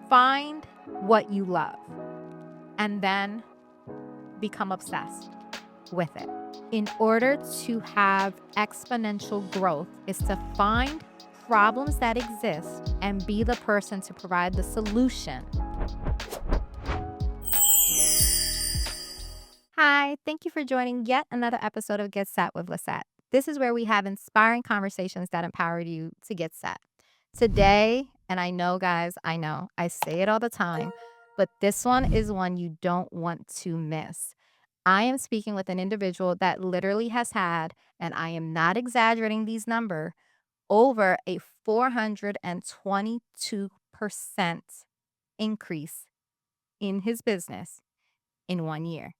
Find what you love and then become obsessed with it. In order to have exponential growth is to find problems that exist and be the person to provide the solution. Hi, thank you for joining yet another episode of Get Set with Lissette. This is where we have inspiring conversations that empower you to get set. Today, and I know, guys, I say it all the time, but this one is one you don't want to miss. I am speaking with an individual that literally has had, and I am not exaggerating these numbers, over a 422% increase in his business in 1 year.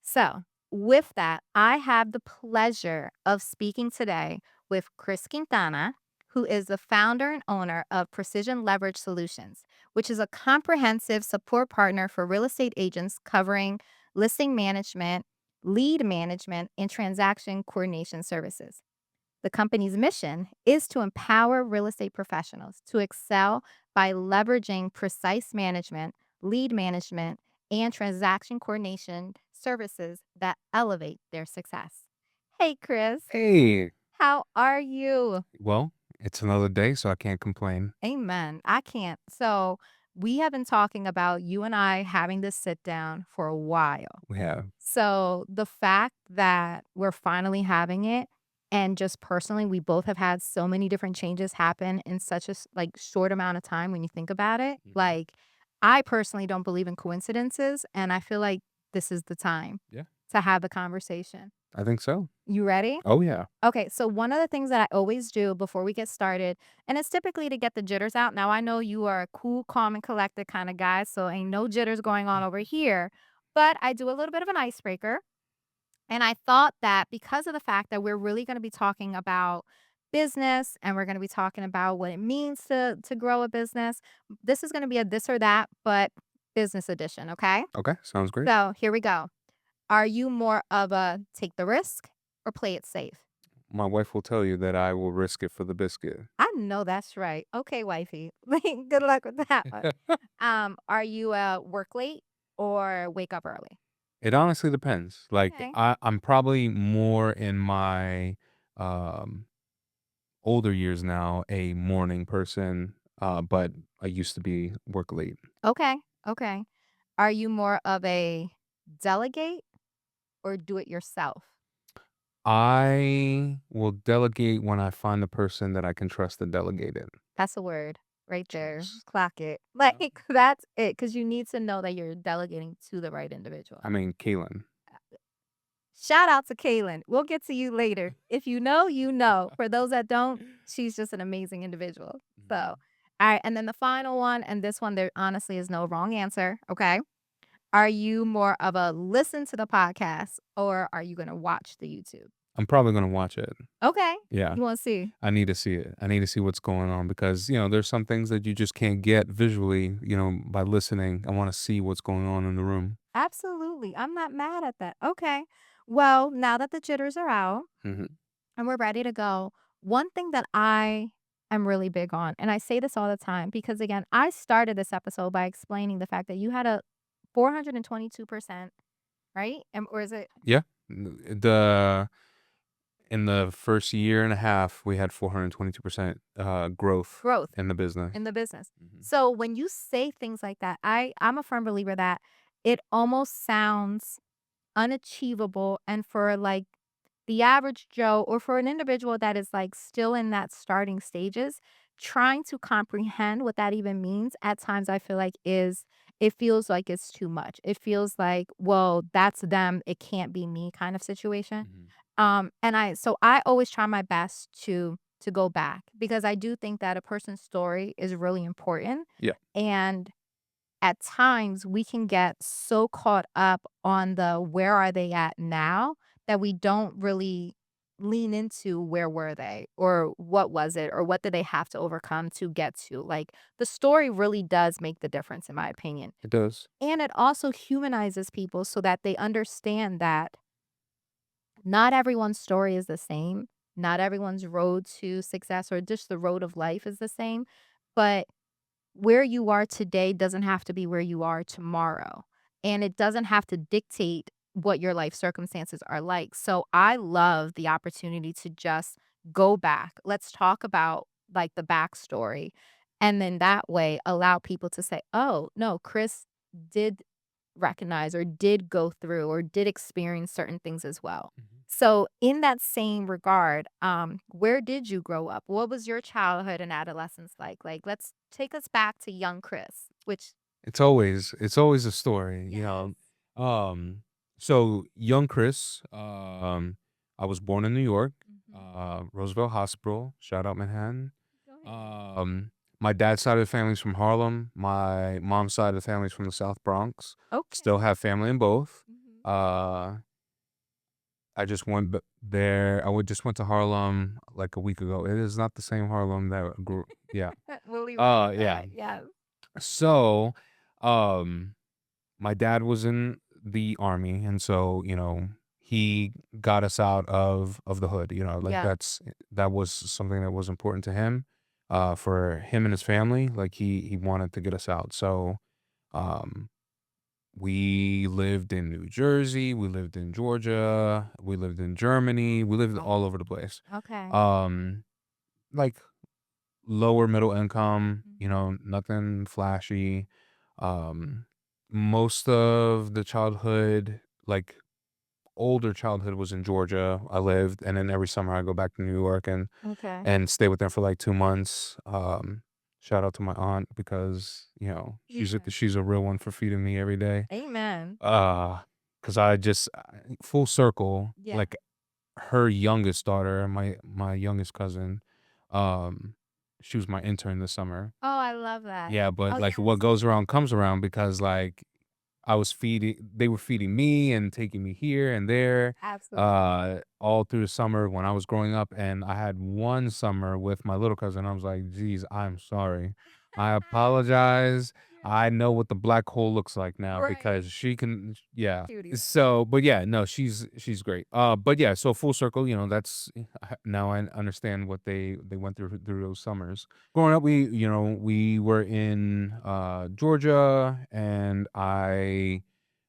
So, with that, I have the pleasure of speaking today with Kris Quintana, who is the founder and owner of Precision Leverage Solutions, which is a comprehensive support partner for real estate agents covering listing management, lead management, and transaction coordination services. The company's mission is to empower real estate professionals to excel by leveraging precise management, lead management, and transaction coordination services that elevate their success. Hey, Kris, Hey, how are you? well, it's another day, so I can't complain. Amen. I can't. So, we have been talking about you and I having this sit down for a while. We have. So the fact that we're finally having it, and just personally, we both have had so many different changes happen in such a short amount of time when you think about it. Mhm. Like, I personally don't believe in coincidences, and I feel like this is the time Yeah, to have the conversation. I think so. You ready? Oh, yeah. Okay, so one of the things that I always do before we get started, and it's typically to get the jitters out. Now, I know you are a cool, calm, and collected kind of guy, so ain't no jitters going on over here. But I do a little bit of an icebreaker. And I thought that because of the fact that we're really going to be talking about business and we're going to be talking about what it means to grow a business, this is going to be a this or that, but business edition. Okay. Okay, sounds great. So here we go. Are you more of a take the risk or play it safe? My wife will tell you that I will risk it for the biscuit. I know that's right. Okay, wifey. Good luck with that one. Are you a work late or wake up early? It honestly depends. Like, Okay. I'm probably more in my um, older years now a morning person, but I used to be work late. Okay. Okay. Are you more of a delegate or do it yourself? I will delegate when I find the person that I can trust to delegate it. That's a word right there. Trust. Clock it. Yeah. Like, that's it, because you need to know that you're delegating to the right individual. I mean, Kaylin. Shout out to Kaylin. We'll get to you later. If you know, you know. For those that don't, she's just an amazing individual. So, Mhm. all right. And then the final one, and this one, there honestly is no wrong answer. Okay. Are you more of a listen to the podcast or are you going to watch the YouTube? I'm probably gonna watch it. Okay. Yeah. You want to see? I need to see it. I need to see what's going on because, there's some things that you just can't get visually, by listening. I want to see what's going on in the room. Absolutely. I'm not mad at that. Okay. Well, now that the jitters are out Mhm. and we're ready to go, one thing that I am really big on, and I say this all the time because, again, I started this episode by explaining the fact that you had a 422%, right? Or is it Yeah. The in the first year and a half, we had 422% growth growth in the business. in the business? Mhm. So when you say things like that, I'm a firm believer that it almost sounds unachievable, and for like the average Joe or for an individual that is like still in that starting stages, trying to comprehend what that even means at times I feel like is it feels like it's too much. It feels like, well, that's them, it can't be me kind of situation. Mhm. And I always try my best to go back because I do think that a person's story is really important. Yeah. And at times we can get so caught up on the where are they at now that we don't really lean into where were they or what was it or what did they have to overcome to get to. Like, the story really does make the difference in my opinion. It does. And it also humanizes people so that they understand that not everyone's story is the same. Not everyone's road to success or just the road of life is the same. But where you are today doesn't have to be where you are tomorrow, and it doesn't have to dictate what your life circumstances are like. So I love the opportunity to just go back. Let's talk about like the backstory. And then that way allow people to say, oh, no, Kris did recognize or did go through or did experience certain things as well. Mhm. So in that same regard, where did you grow up? What was your childhood and adolescence like? Like, let's take us back to young Kris, which It's always a story, you yes. know. So young Chris, I was born in New York, Mhm. Roosevelt Hospital, shout out Manhattan. Go ahead. Um, my dad's side of the family's from Harlem. My mom's side of the family's from the South Bronx. Still Okay. have family in both. Mhm. Uh, I just went there. Just went to Harlem like a week ago. It is not the same Harlem that I grew. Yeah. We'll leave it at Yeah. that. Yes. So, um, my dad was in the army, and so, he got us out of the hood, like, Yeah. that was something that was important to him, for him and his family, like, he wanted to get us out, so, um, we lived in New Jersey, we lived in Georgia, we lived in Germany, we lived Oh, all over the place. okay. Um, like, lower middle income, Mhm. nothing flashy. Um, most of the childhood, like older childhood was in Georgia. I lived, and then every summer I go back to New York Okay. and stay with them for like 2 months. Shout out to my aunt because, Yeah. she's a real one for feeding me every day. Amen. Uh, cause full circle, Yeah. like her youngest daughter, my youngest cousin, um, she was my intern this summer. Oh, I love that. Yeah, but, Oh, like, what yes. goes around comes around because, like, they were feeding me and taking me here and there, Absolutely. all through the summer when I was growing up, and I had one summer with my little cousin. I was like, "Geez, I'm sorry. I apologize. Yeah. I know what the black hole looks like now Right. because she can." Yeah. Cutie pie. So, but yeah, no, she's great. But yeah, so full circle, that's now I understand what they went through those summers. Growing up, we were in, Georgia, and I,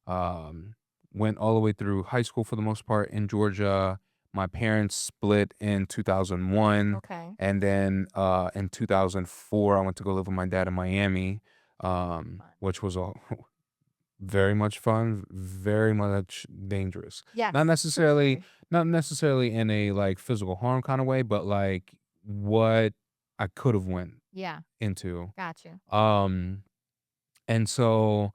um, went all the way through high school for the most part in Georgia. My parents split in 2001, Okay. and then, in 2004, I went to go live with my dad in Miami, Fun. which was a very much fun, very much dangerous. Not Yes. necessarily Very. not necessarily in a, like, physical harm kinda way, but, like, what I could've went Yeah. into. Got you. Um, and so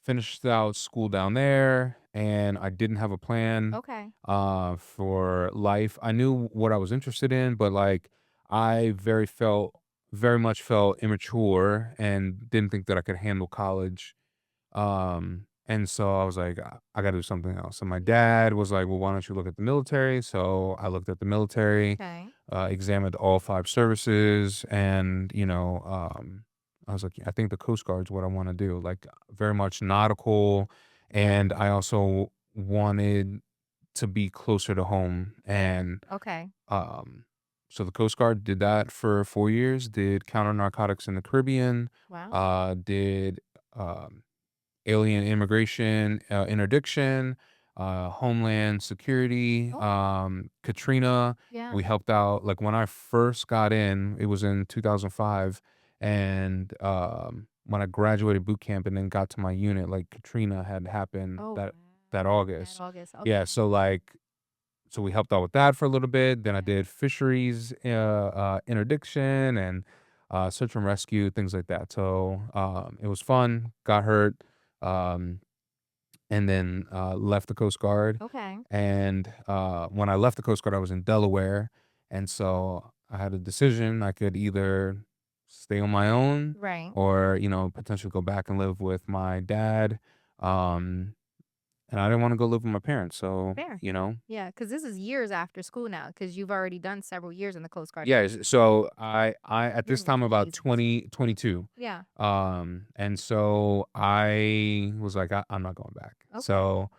finished out school down there, and I didn't have a plan, Okay. for life. I knew what I was interested in, but, like, I very much felt immature and didn't think that I could handle college. And so I was like, I gotta do something else. And my Yeah. dad was like, well, why don't you look at the military? So I looked at the military, Okay. examined all five services, and, I was like, I think the Coast Guard's what I want to do. Like, very much nautical. And I also wanted to be closer to home. And, Okay. um, so the Coast Guard did that for 4 years, did counter narcotics in the Caribbean, Wow. did, um, alien immigration, interdiction, homeland security, Okay. Katrina. Yeah. We helped out. Like when I first got in, it was in 2005, and when I graduated boot camp and then got to my unit, like Katrina had happened Oh, that wow. That August. August. Yeah, Okay. so we helped out with that for a little bit. Then I Yeah. did fisheries interdiction and search and rescue, things like that. So it was fun. Got hurt, um, and then left the Coast Guard. Okay. And when I left the Coast Guard, I was in Delaware, and so I had a decision. I could either stay on my own, Right. or potentially go back and live with my dad. Um, and I didn't want to go live with my parents, so Fair. Yeah, because this is years after school now, because you've already done several years in the Coast Guard. yeah, so I at You're this time about raised in school. 22. Yeah. And so I was like, I'm not going back. Okay. So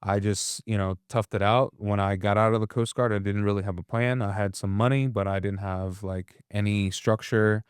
I just, toughed it out. When I got out of the Coast Guard, I didn't really have a plan. I had some money, but I didn't have like any structure.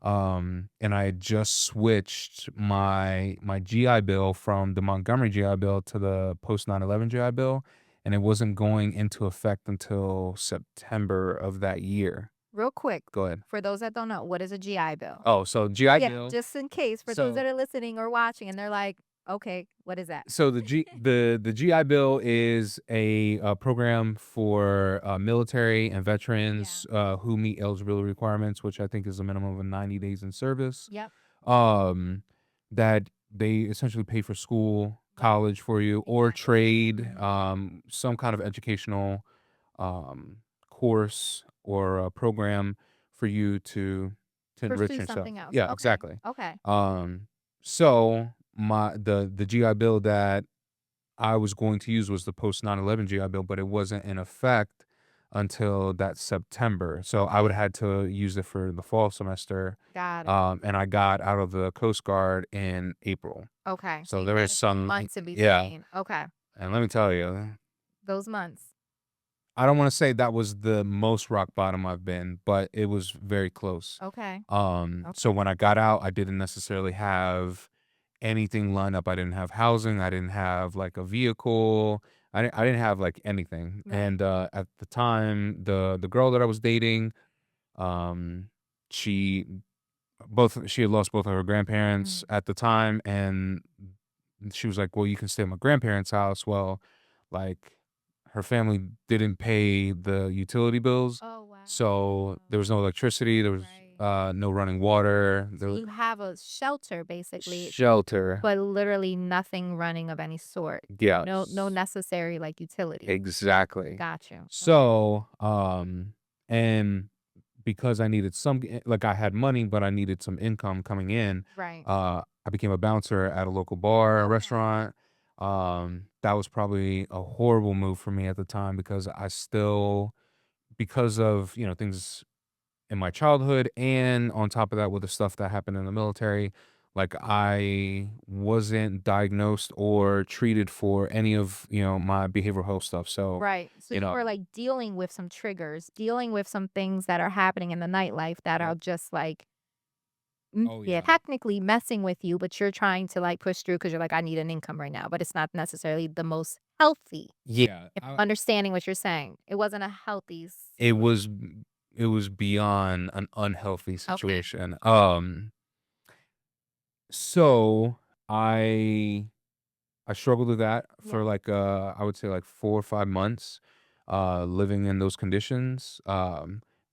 And I had just switched my GI Bill from the Montgomery GI Bill to the post 9/11 GI Bill, and it wasn't going into effect until September of that year. Real quick, Go ahead. for those that don't know, what is a GI Bill? Oh, so GI Yeah, Bill. just in case for those So that are listening or watching and they're like, "Okay, what is that?" so the GI Bill is a program for military and Yeah. veterans who meet eligibility requirements, which I think is a minimum of 90 days in service. Yep. Um, that they essentially pay for school, Yep. college for you, or Exactly. trade, Mhm. some kind of educational um, course or a program for you to enrich Pursue yourself. something else. Yeah, Okay. exactly. Okay. Um, so the GI Bill that I was going to use was the post 9/11 GI Bill, but it wasn't in effect until that September. So I would Okay. had to use it for the fall semester, Got it. and I got out of the Coast Guard in April. Okay. So So you there had is a few some, months in yeah. between. Okay. And let me tell you, Those months. I don't want to say that was the most rock bottom I've been, but it was very close. Okay. So Okay. when I got out, I didn't necessarily have anything lined up. I didn't have housing. I didn't have like a vehicle. I didn't have like anything. Right. And at the time, the girl that I was dating, um, she she had lost both of her grandparents Mhm. at the time, and she was like, "Well, you can stay at my grandparents' house." Well, like her family didn't pay the utility bills, Oh, wow. so there was no electricity. There was Right. no running water. So There was you have a shelter basically, shelter. but literally nothing running of any sort. No Yes, necessary like utility. exactly. Got you. Okay. So, and because I needed like I had money, but I needed some income coming in, Right. I became a bouncer at a local bar, a Okay. restaurant. That was probably a horrible move for me at the time because because of, things in my childhood and on top of that with the stuff that happened in the military, like I wasn't diagnosed or treated for any of, my behavioral health stuff. So, Right. So you you know, were like dealing with some triggers, dealing with some things that are happening in the nightlife that are yep. just like, Oh yeah, yeah. technically messing with you, but you're trying to like push through because you're like, I need an income right now, but it's not necessarily the most healthy. Yeah. If I'm understanding what you're saying, it wasn't a healthy It situation. was it was beyond an unhealthy Okay. situation. So I I struggled with that for Yeah. like I would say like 4 or 5 months, living in those conditions,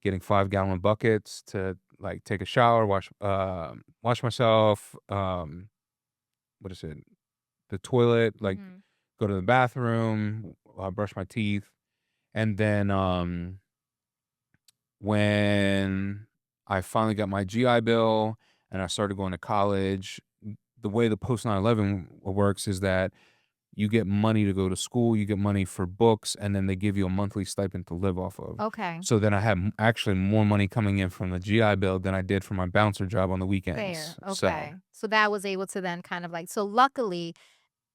getting 5 gallon buckets to like take a shower, wash myself, what is it? The toilet, like Hmm. go to the bathroom, brush my teeth, and then when I finally got my GI Bill and I started going to college, the way the post 9/11 works is that you get money to go to school, you get money for books, and then they give you a monthly stipend to live off of. Okay. So then I had actually more money coming in from the GI Bill than I did from my bouncer job on the Fair. weekends. So, Okay. So that was able to then kind of like, so luckily,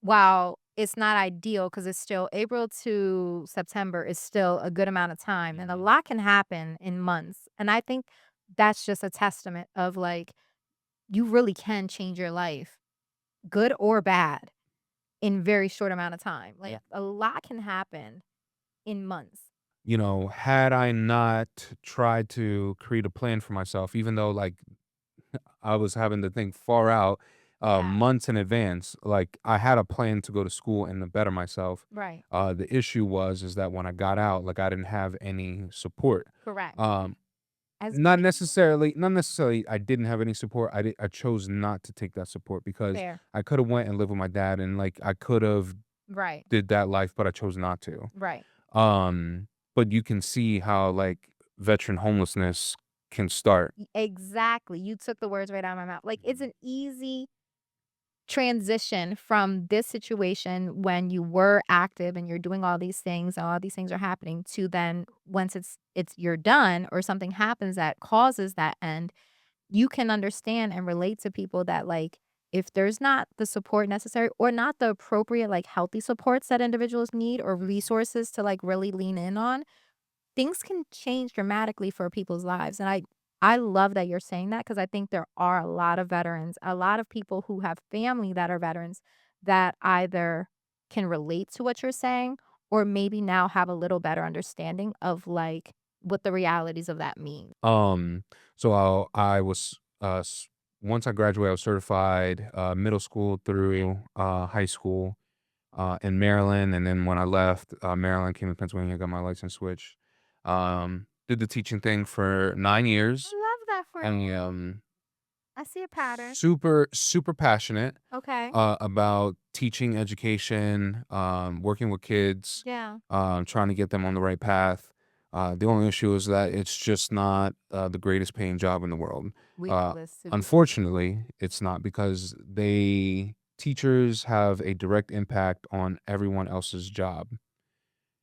while it's not ideal because it's still April to September is still a good amount of time and a mhm. lot can happen in months. And I think that's just a testament of like, you really can change your life, good or bad, in very short amount of time. Like Yeah. a lot can happen in months. Had I not tried to create a plan for myself, even though like I was having to think far out, Yeah. months in advance. Like I had a plan to go to school and to better myself. Right. The issue is that when I got out, like I didn't have any support. Correct. Um, As not many people do. necessarily, not necessarily. I didn't have any support. I chose not to take that support because Fair. I could have went and lived with my dad, and like I could have Right. did that life, but I chose not to. Right. Um, but you can see how like veteran homelessness can start. Exactly. You took the words right out of my mouth. Like it's an easy transition from this situation when you were active and you're doing all these things and all these things are happening to then once it's you're done or something happens that causes that end, you can understand and relate to people that like if there's not the support necessary or not the appropriate like healthy supports that individuals need or resources to like really lean in on, things can change dramatically for people's lives. And I love that you're saying that because I think there are a lot of veterans, a lot of people who have family that are veterans that either can relate to what you're saying or maybe now have a little better understanding of, like, what the realities of that mean. Um, so I was once I graduated, I was certified middle school through high school in Maryland, and then when I left Maryland, came to Pennsylvania, got my license switch. Did the teaching thing for 9 years, I love that for and you. I see a pattern. super passionate Okay. about teaching education, working with kids, Yeah. trying to get them on the right path. The only issue is that it's just not the greatest paying job in the world. Uh, Ridiculous to be Unfortunately, it's not because teachers have a direct impact on everyone else's job.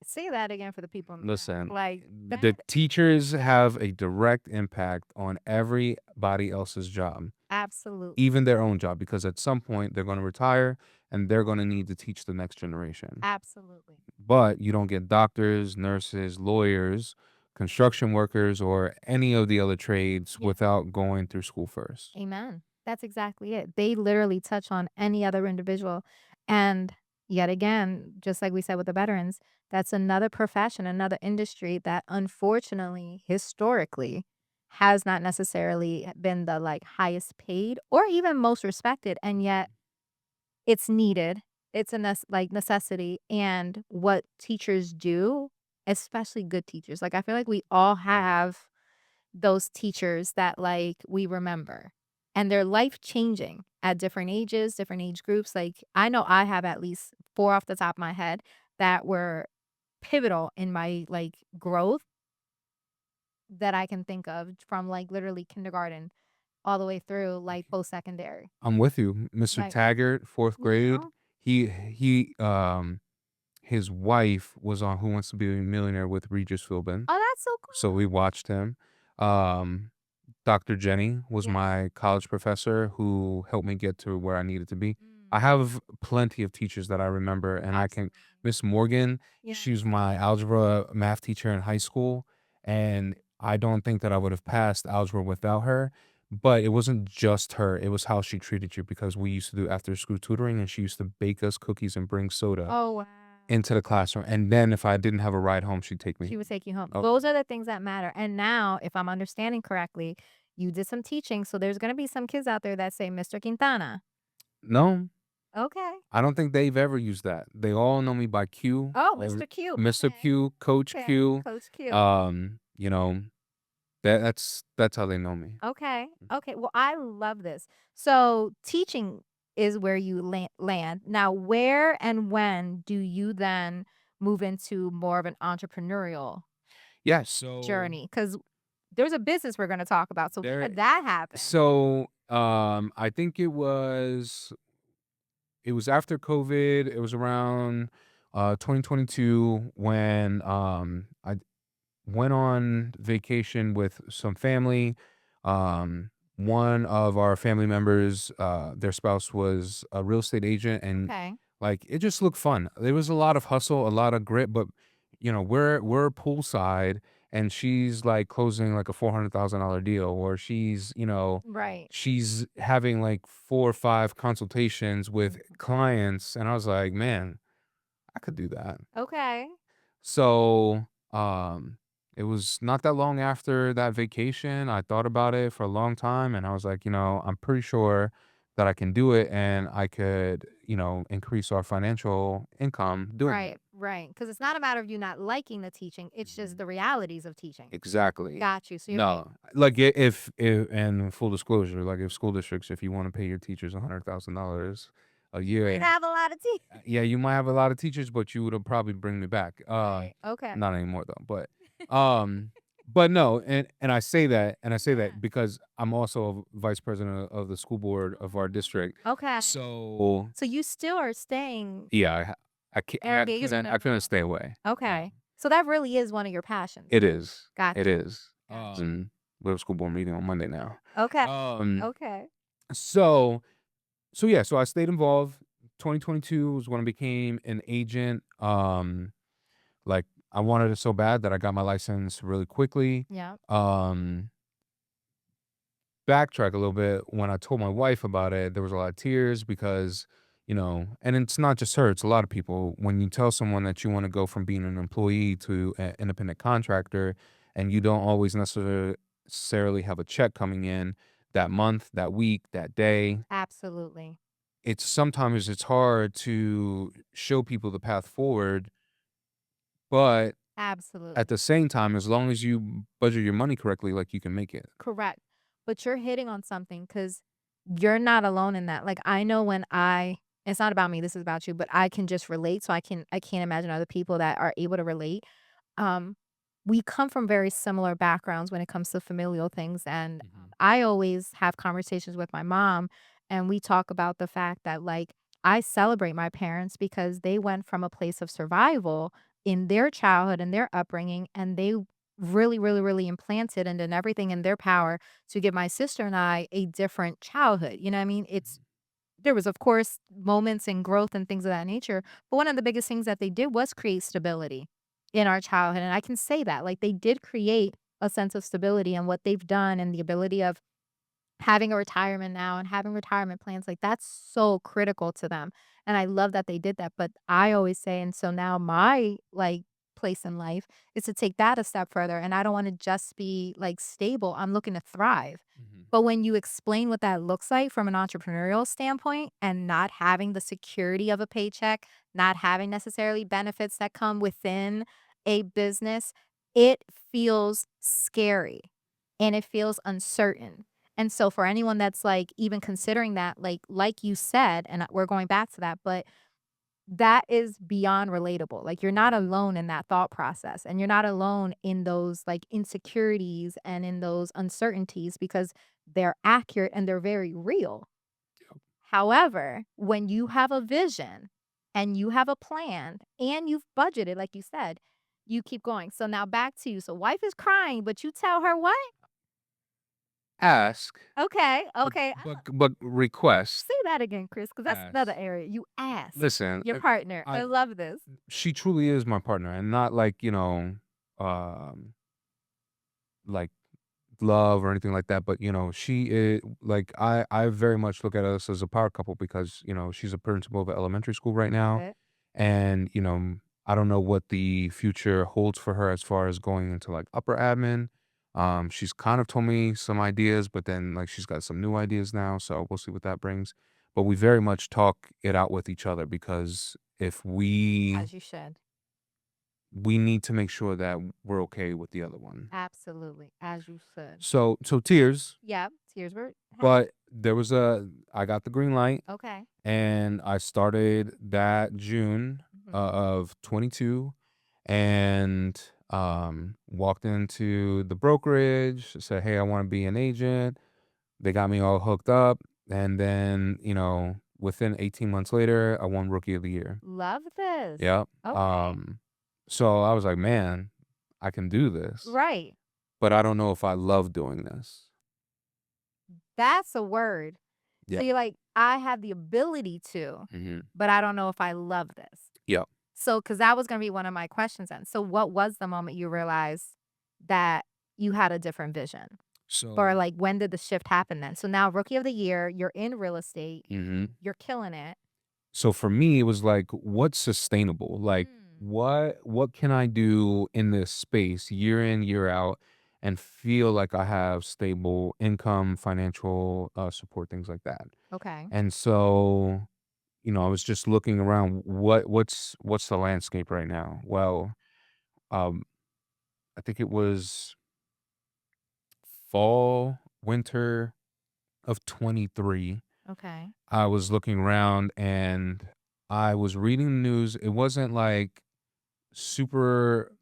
say that again for the people in the back. Listen, Like, the that teachers have a direct impact on everybody else's job, absolutely. even their own job, because at some point they're going to retire and they're going to need to teach the next generation. Absolutely. But you don't get doctors, nurses, lawyers, construction workers, or any of the other trades Yeah. without going through school first. Amen. That's exactly it. They literally touch on any other individual. And yet again, just like we said with the veterans, that's another profession, another industry that unfortunately, historically, has not necessarily been the like highest paid or even most respected. And yet it's needed. It's a like necessity. And what teachers do, especially good teachers, like I feel like we all have those teachers that, like, we remember, and they're life-changing at different ages, different age groups, like, I know I have at least 4 off the top of my head that were pivotal in my, like, growth that I can think of from, like, literally kindergarten all the way through, like, post-secondary. I'm with you. Mr. Like, Taggart, fourth you grade, know? he his wife was on Who Wants to Be a Millionaire with Regis Philbin, Oh, that's so so we cool. watched him. Um, Dr. Jenny was Yeah. my college professor who helped me get to where I needed to be. I Mm, have plenty of teachers that I remember, and I can absolutely. Miss Morgan, she was Yes. my algebra math teacher in high school, and I don't think that I would have passed algebra without her. But it wasn't just her, it was how she treated you because we used to do after school tutoring, and she used to bake us cookies and bring soda Oh, wow. into the classroom. And then if I didn't have a ride home, she'd take me. She would take you home. Oh, Those are the things that matter, and now, if I'm understanding correctly, you did some teaching, so there's gonna be some kids out there that say, "Mr. Quintana." no. Okay. I don't think they've ever used that. They all know me by Q Oh, or Mr. Q. Mr. Okay. Q, Coach Okay. Q. Coach Q. You know, that's how they know me. Okay. Okay, well, I love this. So, teaching is where you land. Now, where and when do you then move into more of an entrepreneurial Yeah, so journey? Because there's a business we're gonna talk about, so how there did that happen? I think it was after COVID. It was around 2022 when I went on vacation with some family. Um, One of our family members, their spouse was a real estate agent, and Okay. like it just looked fun. There was a lot of hustle, a lot of grit, but we're poolside, and she's like closing like a $400,000 deal, or Right. she's having like 4 or 5 consultations with clients, and I was like, man, I could do that. Okay. So, it was not that long after that vacation, I thought about it for a long time, and I was like, I'm pretty sure that I can do it, and I could, increase our financial income doing it. Right, right. Because it's not a matter of you not liking the teaching, it's just Mhm. the realities of teaching. Exactly. Got you, so you're like, No, like, if and full disclosure, like, if school districts, if you wanna pay your teachers $100,000 a "You might year, have a lot of tea." yeah, you might have a lot of teachers, but you would probably bring me back. Right, okay. Not anymore though, um, but no, and I say Yeah. that because I'm also vice president of the school board of our district. Okay. So, So you still are staying yeah, engaged in I that couldn't role. stay away. Okay. So that really is one of your passions. It is. It Gotcha, is. gotcha. We have a school board meeting on Monday now. Okay, Um, okay. so yeah, so I stayed involved. 2022 was when I became an agent. Like I wanted it so bad that I got my license really quickly. Yeah. Um, backtrack a little bit, when I told my wife about it, there was a lot of tears because, and it's not just her, it's a lot of people. When you tell someone that you want to go from being an employee to an independent contractor and you don't always necessarily have a check coming in that month, that week, that day, Absolutely. it's hard to show people the path forward, but at Absolutely. the same time, as long as you budget your money correctly, like, you can make it. Correct. But you're hitting on something because you're not alone in that. Like, I know when it's not about me, this is about you, but I can just relate. So I can't imagine other people that are able to relate. Um, we come from very similar backgrounds when it comes to familial things, and, Mhm, I always have conversations with my mom, and we talk about the fact that, like, I celebrate my parents because they went from a place of survival in their childhood and their upbringing, and they really, really, really implanted and did everything in their power to give my sister and I a different childhood, you know what I mean? mhm, There was, of course, moments and growth and things of that nature, but one of the biggest things that they did was create stability in our childhood, and I can say that, like, they did create a sense of stability, and what they've done and the ability of having a retirement now and having retirement plans, like, that's so critical to them, and I love that they did that, but I always say and so now my, like, place in life is to take that a step further, and I don't wanna just be, like, stable, I'm looking to thrive. mhm. But when you explain what that looks like from an entrepreneurial standpoint and not having the security of a paycheck, not having necessarily benefits that come within a business, it feels scary and it feels uncertain. And so for anyone that's, like, even considering that, like you said, and we're going back to that, but that is beyond relatable. Like, you're not Mhm. alone in that thought process, and you're not alone in those, like, insecurities and in those uncertainties because they're accurate and they're very real. Yep. However, when you have a vision and you have a plan and you've budgeted, like you said, you keep going. So now back to you. So wife is crying, but you tell her what? Ask, Okay, but okay. but request. Say that again, Chris, because that's another Ask. area. You ask Listen, your partner. I I love this. she truly is my partner, and not like, um, like love or anything like that, but, she is like, I very much look at us as a power couple because, she's a principal of elementary school right Love now, it. and, I don't know what the future holds for her as far as going into, like, upper admin. She's kind of told me some ideas, but then, like, she's got some new ideas now, so we'll see what that brings. But we very much talk it out with each other because if As you should. we need to make sure that we're okay with the other one. Absolutely, as you should. So tears, Yep, tears were but I got the green light okay. and I started that June Mhm. of 22 and walked into the brokerage, said, "Hey, I want to be an agent." They got me all hooked up and then, within 18 months later, I won rookie of the year. Love this. Yep. Okay. So I was like, "Man, I can do this." Right. But I don't know if I love doing this. That's a word. So Yeah. you're like, "I have the ability to, Mhm. but I don't know if I love this." Yep. So, because that was gonna be one of my questions then. So what was the moment you realized that you had a different vision? Or, So like, when did the shift happen then? So now rookie of the year, you're in real estate, mhm. you're killing it. So for me, it was like, what's sustainable? Like, Mm, what can I do in this space year in, year out, and feel like I have stable income, financial support, things like that. okay. And so, I was just looking around. What's the landscape right now? Well, um, I think it was fall, winter of 23. Okay. I was looking around and I was reading the news. It wasn't like super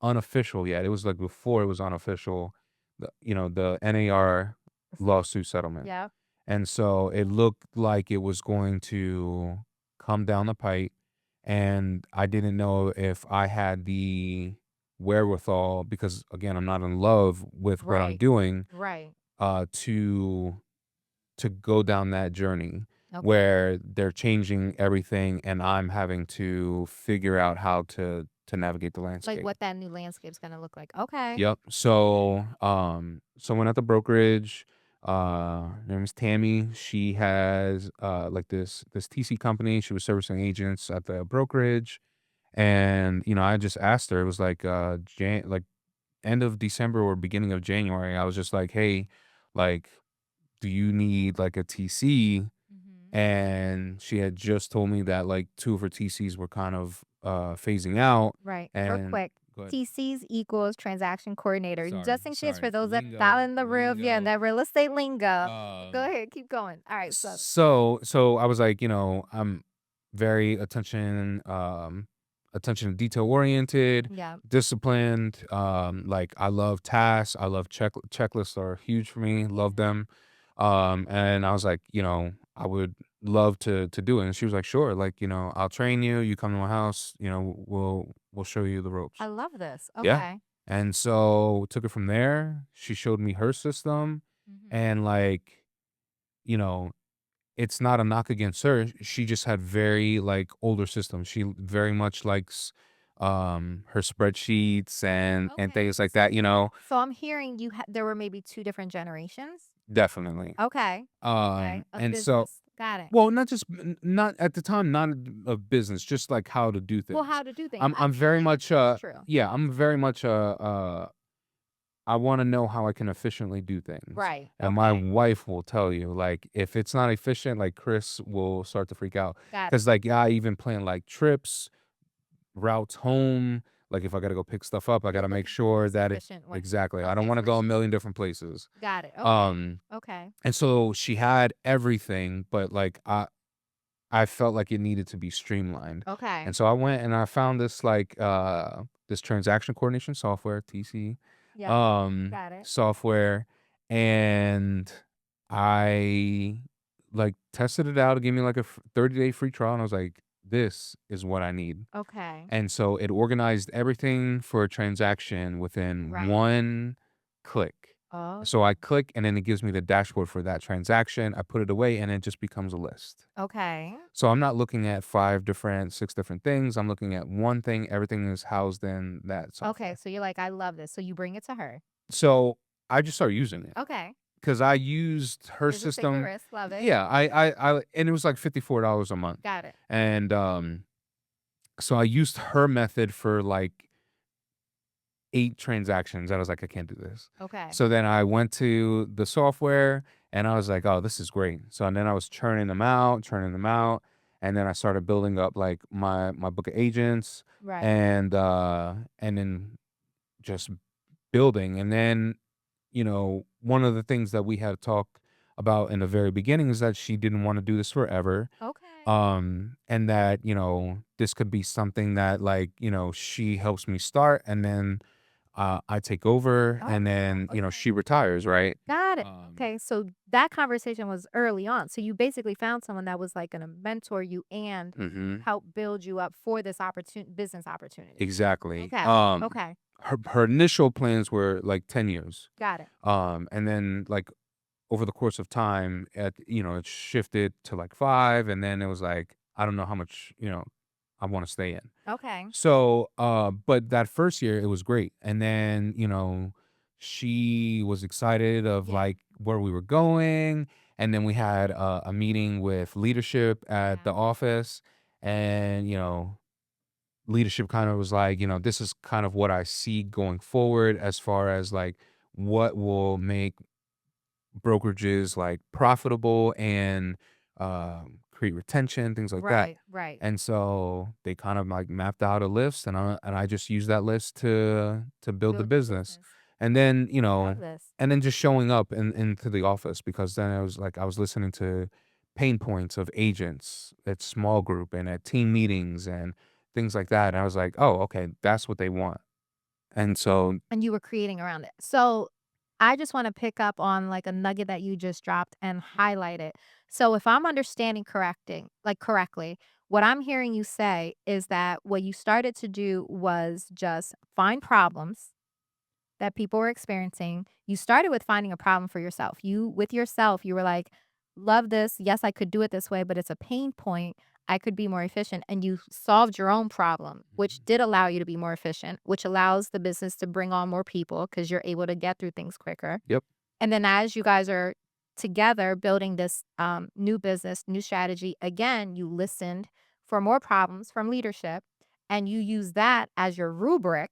unofficial yet. It was like before it was unofficial, the NAR lawsuit settlement. Yeah. And so it looked like it was going to come down the pipe. And I didn't know if I had the wherewithal, because again, I'm not in love with what I'm Right. doing, Right. to go down that journey Okay. where they're changing everything and I'm having to figure out how to navigate the Like, landscape. what that new landscape's gonna look like. Okay. Yep. So, someone at the brokerage, Her name is Tammy. She has like this TC company. She was servicing agents at the brokerage, and I just asked her. It was like like end of December or beginning of January. I was just like, hey, like, do you need like a TC? Mhm. And she had just told me that like two of her TCs were kind of phasing out. Right. Real And quick, go ahead. TCs equals transaction coordinator. Sorry, Just in case for sorry. those that not Lingo, in the room, yeah, and lingo. that real estate lingo. Go Um, ahead, keep going. All right, so so I was like, I'm very attention to detail oriented, yeah. disciplined. Like I love tasks. I love checklists are huge for me. Love Yeah. them. And I was like, I would love to do it. And she was like, sure, like, I'll train you. You come to my house, we'll show you the I ropes. love this. Yeah. Okay. And so took it from there. She showed me her system, Mhm. and like, you know, it's not a knock against her. She just had very like older systems. She very much likes her spreadsheets and Okay. things like that. So I'm hearing there were maybe 2 different generations? Definitely. Okay. Okay. Of And so business. Got it. well, not just not at the time, not a business, just like how to do Well, things. how to do things. I'm I very mean, much that's true. yeah, I'm very much I wanna know how I can efficiently do things, Right. and my Okay. wife will tell you, like, if it's not efficient, like, Chris will start to freak out, Got it. cause like, yeah, I even plan, like, trips, routes home, like, if I gotta go pick stuff up, I You're gotta make looking for the sure most that it efficient way. exactly, I don't Okay, wanna for go a sure. million different places, Got it. Okay. um, Okay. and so she had everything, but, like, I felt like it needed to be streamlined, Okay. and so I went and I found this, like, this transaction coordination software, TC, Yep. Got it. software, and I, like, tested it out. It gave me, like, a 30-day free trial, and I was like, "This is what I need." Okay. And so it organized everything for a transaction within Right. one click. Oh, So I click, and then it gives me the dashboard for that transaction. I put it away, and it just becomes a list. okay. So I'm not looking at 5 different, 6 different things. I'm looking at one thing. Everything is housed in that Okay, software. so you're like, "I love this." So you bring it to her. So I just started using it Okay. because I used her Business take a system. risk. Love it. Yeah, and it was like $54 a month. Got it. And so I used her method for like 8 transactions. I was like, I can't do this. Okay. So then I went to the software and I was like, oh, this is great. So and then I was churning them out. And then I started building up like my book of agents Right. and then just building. And then, one of the things that we had talked about in the very beginning is that she didn't want to do this forever. Okay. And that, this could be something that like, she helps me start and then I take over Oh, and wow. then, Okay. she retires, right? Got it. Um, Okay, so that conversation was early on. So you basically found someone that was like gonna mentor you and mhm, help build you up for this business opportunity. exactly. Okay. Okay. Her initial plans were like 10 years. Got it. And then like over the course of time, it shifted to like 5, and then it was like, I don't know how much, I want to stay in. Okay. So, but that first year it was great. And then, she was excited of Yeah. like where we were going. And then we had a meeting with leadership at Yeah. the office. And, leadership kind of was like, this is kind of what I see going forward as far as like what will make brokerages like profitable and create retention, things like that. Right. Right. And so they kind of like mapped out a list, and I just used that list to build the Build your business, business. and then Love this. and then just showing up into the office because then I was like I was listening to pain points of agents at small group and at team meetings and things like that. And I was like, oh, okay, that's what they want. And so, And you were creating around it. So I just want to pick up on like a nugget that you just dropped and highlight it. So if I'm understanding correctly, what I'm hearing you say is that what you started to do was just find problems that people were experiencing. You started with finding a problem for yourself. With yourself, you were like, love this. Yes, I could do it this way, but it's a pain point. I could be more efficient. And you solved your own problem, which mhm, did allow you to be more efficient, which allows the business to bring on more people because you're able to get through things quicker. yep. And then as you guys are together building this new business, new strategy. Again, you listened for more problems from leadership and you use that as your rubric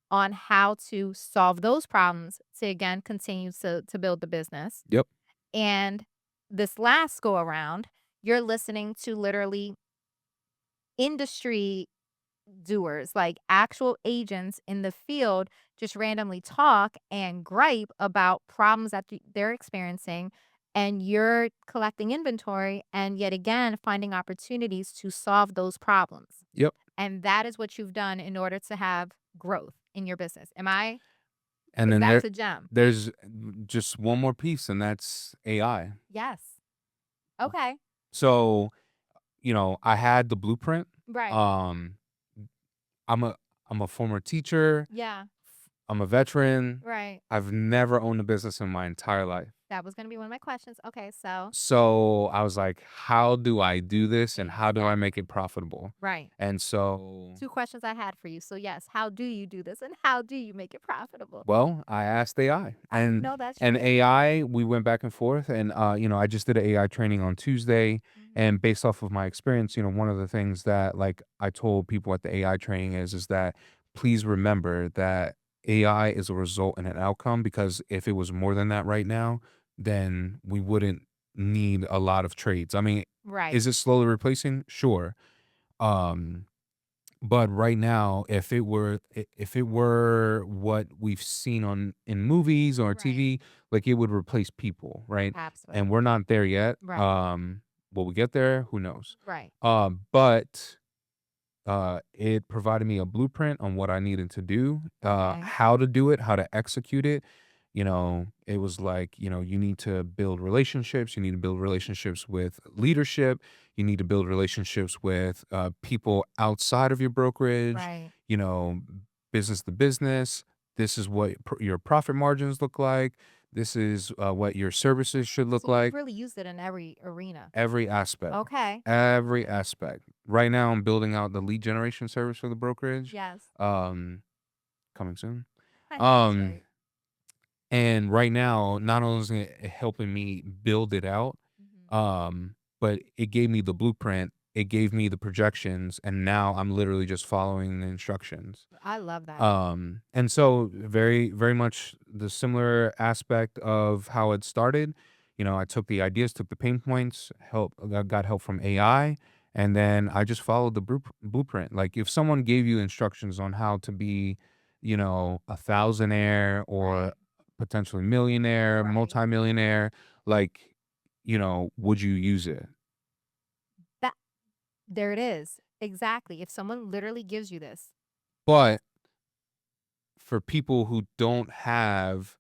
on how to solve those problems to again continue to build the business. Yep. And this last go around, you're listening to literally industry doers, like actual agents in the field, just randomly talk and gripe about problems that they're experiencing. And you're collecting inventory and yet again finding opportunities to solve those problems. Yep. And that is what you've done in order to have growth in your business. Am I? And Because then that's a gem. there's just one more piece, and that's AI. Yes. Okay. So, I had the blueprint. Right. Um, I'm a I'm a former teacher. Yeah. I'm a veteran. Right. I've never owned a business in my entire life. That was going to be one of my questions. Okay. So, So I was like, how do I do this and how do I make exactly. it profitable? Right. And so, Two questions I had for you. So, yes, how do you do this and how do you make it profitable? well, I asked AI, No, that's and true. AI, we went back and forth, and I just did an AI training on Tuesday, Mhm. and based off of my experience, one of the things that like I told people at the AI training is that please remember that AI is a result and an outcome, because if it was more than that right now, then we wouldn't need a lot of trades. I mean, Right. is it slowly replacing? Sure. Um, but right now, if it were what we've seen on in movies or Right. TV, like, it would replace people, right? And Absolutely. we're not there yet. Right. Will we get there? Who knows? Right. But it provided me a blueprint on what I needed to do, Okay. how to do it, how to execute it. It was like, you need to build relationships. You need to build relationships with leadership. You need to build relationships with people outside of your brokerage, Right. you know, business to business. This is what your profit margins look like. This is what your services should Oh, look so you've like. really used it in every arena. Every aspect. Okay. Every aspect. Right now, I'm building out the lead generation service for the brokerage, Yes. um, coming soon. I know that's Um, right. and right now, not only is it helping me build it out, Mhm. but it gave me the blueprint, it gave me the projections, and now I'm literally just following the instructions. I love that. And so very, very much the similar aspect of how it started. I took the ideas, took the pain points, got help from AI, and then I just followed the blueprint. Like, if someone gave you instructions on how to be, a thousandaire or Right. potentially millionaire, Right. multimillionaire, like, would you use it? That there it is. Exactly. If someone literally gives you this. But for people who don't have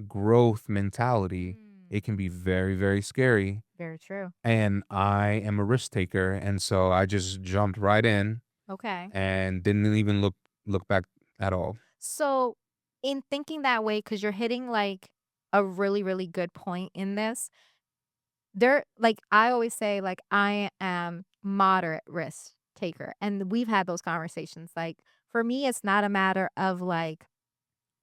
growth mentality, Mm, it can be very, very scary. very true. And I am a risk taker. And so I just jumped right in Okay. and didn't even look back at all. So, in thinking that way, because you're hitting like a really, really good point in this, there, like I always say, like I am moderate risk taker. And we've had those conversations. Like for me, it's not a matter of like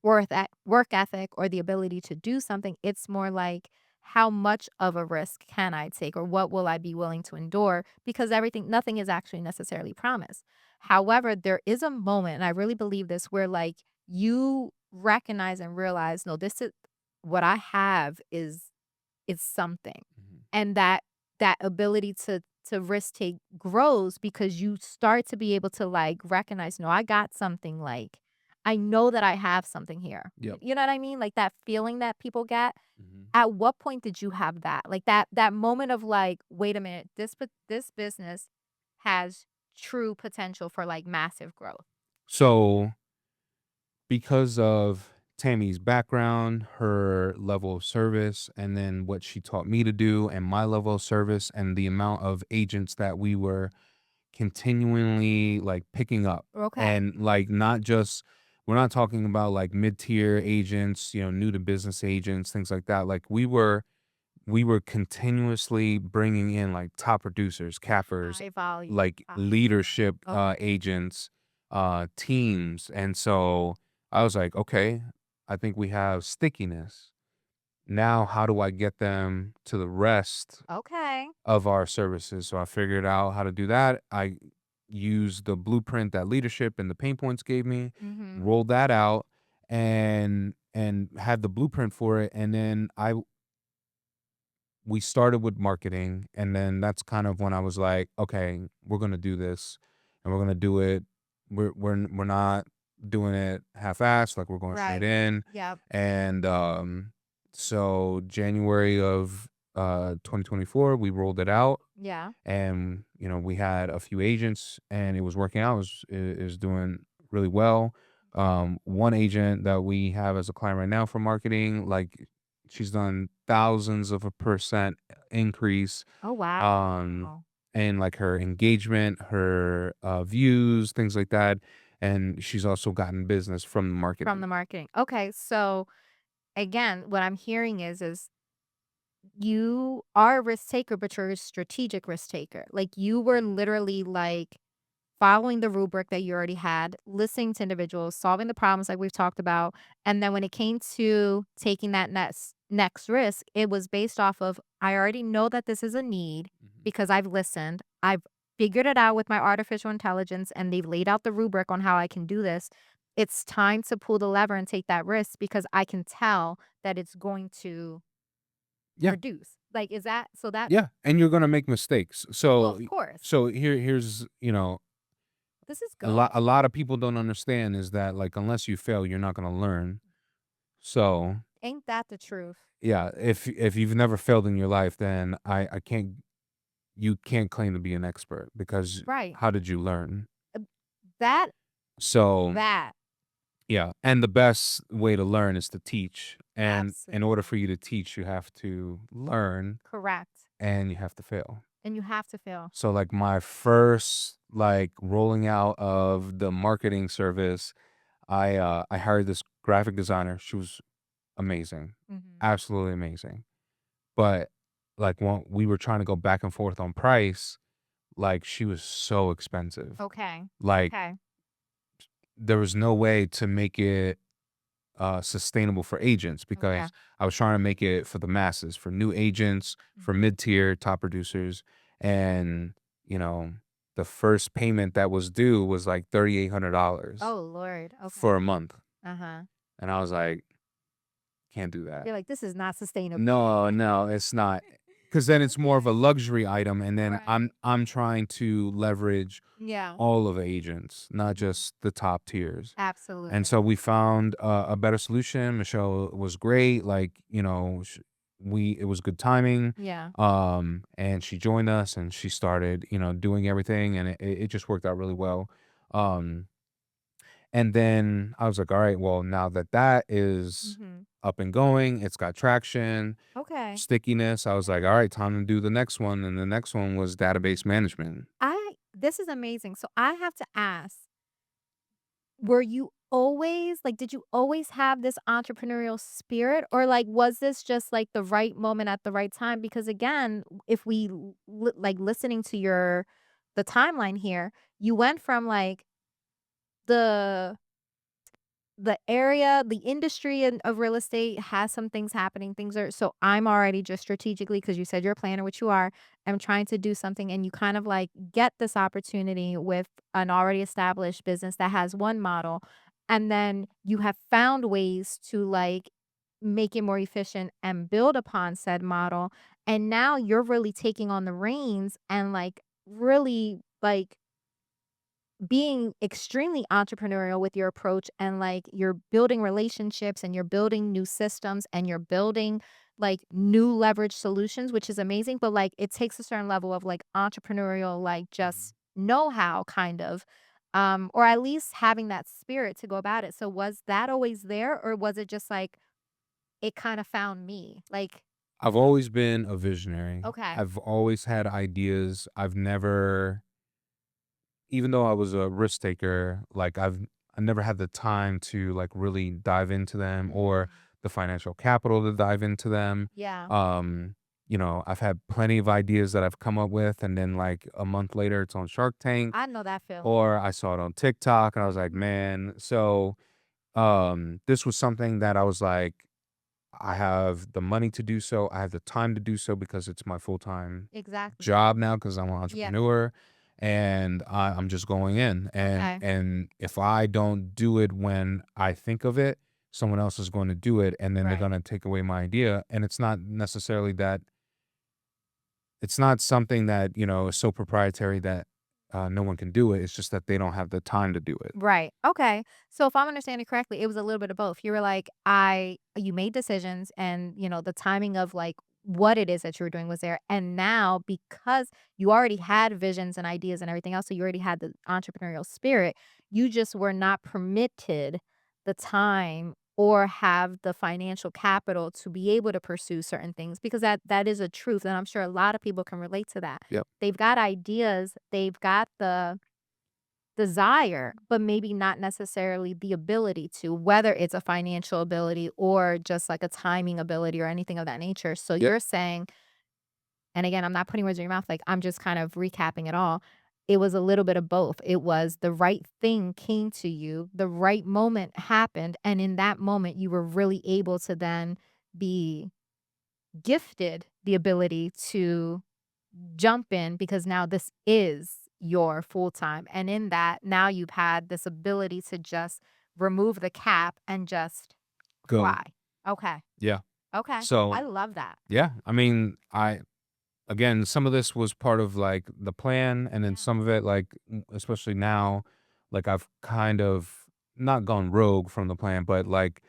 work ethic or the ability to do something. It's more like how much of a risk can I take or what will I be willing to endure because nothing is actually necessarily promised. However, there is a moment, and I really believe this, where like you recognize and realize, no, this is what I have is something. Mhm. And that ability to risk take grows because you start to be able to, like, recognize, "No, I got something," like, "I know that I have something here." Yep. You know what I mean? Like, that feeling that people get? Mhm. At what point did you have that? Like, that moment of, like, "Wait a minute, this business has true potential for, like, massive growth." So, because of Tammy's background, her level of service, and then what she taught me to do, and my level of service, and the amount of agents that we were continually, like, picking up, Okay. and, like, not just we're not talking about, like, mid-tier agents, new to business agents, things like that. Like, we were continuously bringing in, like, top producers, cappers, High volume, like, high volume. leadership, Okay. agents, teams, and so I was like, "Okay, I think we have stickiness." Now how do I get them to the rest Okay. of our services? So I figured out how to do that. I used the blueprint that leadership and the pain points gave me, Mhm. rolled that out and had the blueprint for it. And then we started with marketing, and then that's kind of when I was like, okay, we're gonna do this, and we're gonna do it. We're not doing it half-assed, like we're going straight Right. in. Yep. And so January of 2024, we rolled it out, Yeah. and we had a few agents, and it was working out. It was doing really well. One agent that we have as a client right now for marketing, like she's done thousands of a percent increase, Oh, wow. um, in like her engagement, her views, things like that. And she's also gotten business from the From marketing. the marketing. Okay, so again, what I'm hearing is you are a risk taker, but you're a strategic risk taker. Like you were literally like following the rubric that you already had, listening to individuals, solving the problems like we've talked about. And then when it came to taking that next risk, it was based off of I already know that this is a need Mhm. because I've listened. I've figured it out with my artificial intelligence and they've laid out the rubric on how I can do this. It's time to pull the lever and take that risk because I can tell that it's going to Yeah, produce. Like, is that so that yeah, and you're gonna make mistakes. well, So of course. here's This is a lot good. a lot of people don't understand is that, like, unless you fail, you're not gonna learn. So, Ain't that the truth? yeah, if you've never failed in your life, then I can't you can't claim to be an expert because Right. how did you learn? Uh, That So, that yeah, and the best way to learn is to teach, and in order for absolutely you to teach, you have to learn correct. and you have to fail. And you have to fail. So, like, my first, like, rolling out of the marketing service, I hired this graphic designer. She was amazing, Mhm. absolutely amazing. But, like, when we were trying to go back and forth on price, like, she was so expensive. Okay. Like, Okay. there was no way to make it, sustainable for agents Okay. because I was trying to make it for the masses, for new agents, for Mhm. mid-tier, top producers, and, you know, the first payment that was due was, like, $3,800 Oh, Lord. for Okay. a month, Uh-huh. and I was like, "Can't do that." You're like, "This is not sustainable." No, no, it's not. Because then it's more of a Okay. luxury item, and then I'm Right. I'm trying to leverage Yeah. all of the agents, not Mhm. just the top tiers. And Absolutely. so we found a better solution. Michelle was great, like, we it was good timing, Yeah. and she joined us, and she started, doing everything, and it just worked out really well. Um and then I was like, "All right, well, now that that is Mhm. up and going, it's got traction, Okay. stickiness." I was like, "All right, time to do the next one." And the next one was database management. I this is amazing. So I have to ask, were you always like, did you always have this entrepreneurial spirit or like was this just like the right moment at the right time? Because again, if we like listening to the timeline here, you went from like the the area, the industry of real estate has some things happening. Things are so I'm already just strategically because you said you're a planner, which you are. I'm trying to do something, and you kind of like get this opportunity with an already established business that has one model, and then you have found ways to like make it more efficient and build upon said model. And now you're really taking on the reins and like really like being extremely entrepreneurial with your approach and like you're building relationships and you're building new systems and you're building like new leverage solutions, which is amazing. But like it takes a certain level of like entrepreneurial, like Mhm. just know how kind of, or at least having that spirit to go about it. So was that always there or was it just like it kind of found me? Like, I've always been a visionary. okay. I've always had ideas. I've never even though I was a risk taker, like I never had the time to like really dive into them or Mm, the financial capital to dive into them. yeah, Um, I've had plenty of ideas that I've come up with and then like a month later it's on Shark Tank I know that feeling. or I saw it on TikTok and I was like, Mhm. man, so this was something that I was like, I have the money to do so. I have the time to do so because it's my full-time Exactly. job now because I'm an Yeah. entrepreneur, and I'm just going in. And Okay. if I don't do it when I think of it, someone else is going to do it, and then they're Right. going to take away my idea. And it's not necessarily that it's not something that is so proprietary that no one can do it. It's just that they don't have the time to do it. Right. Okay. So if I'm understanding correctly, it was a little bit of both. You were like, you made decisions and, the timing of like what it is that you were doing was there. And now because you already had visions and ideas and everything else, so you already had the entrepreneurial spirit, you just were not permitted the time or have the financial capital to be able to pursue certain things because that is a truth. And I'm sure a lot of people can relate to that. Yep. They've got ideas, they've got the desire, but maybe not necessarily the ability to, whether it's a financial ability or just like a timing ability or anything of that nature. So Yep. you're saying, and again, I'm not putting words in your mouth, like I'm just kind of recapping it all. It was a little bit of both. It was the right thing came to you, the right moment happened. And in that moment, you were really able to then be gifted the ability to jump in because now this is your full time. And in that, now you've had this ability to just remove the cap and just Go. fly. Okay. Yeah. Okay. I So love that. yeah, I mean, I again, some of this was part of like the plan, and then Yeah. some of it, like especially now, like I've kind of not gone rogue from the plan, but like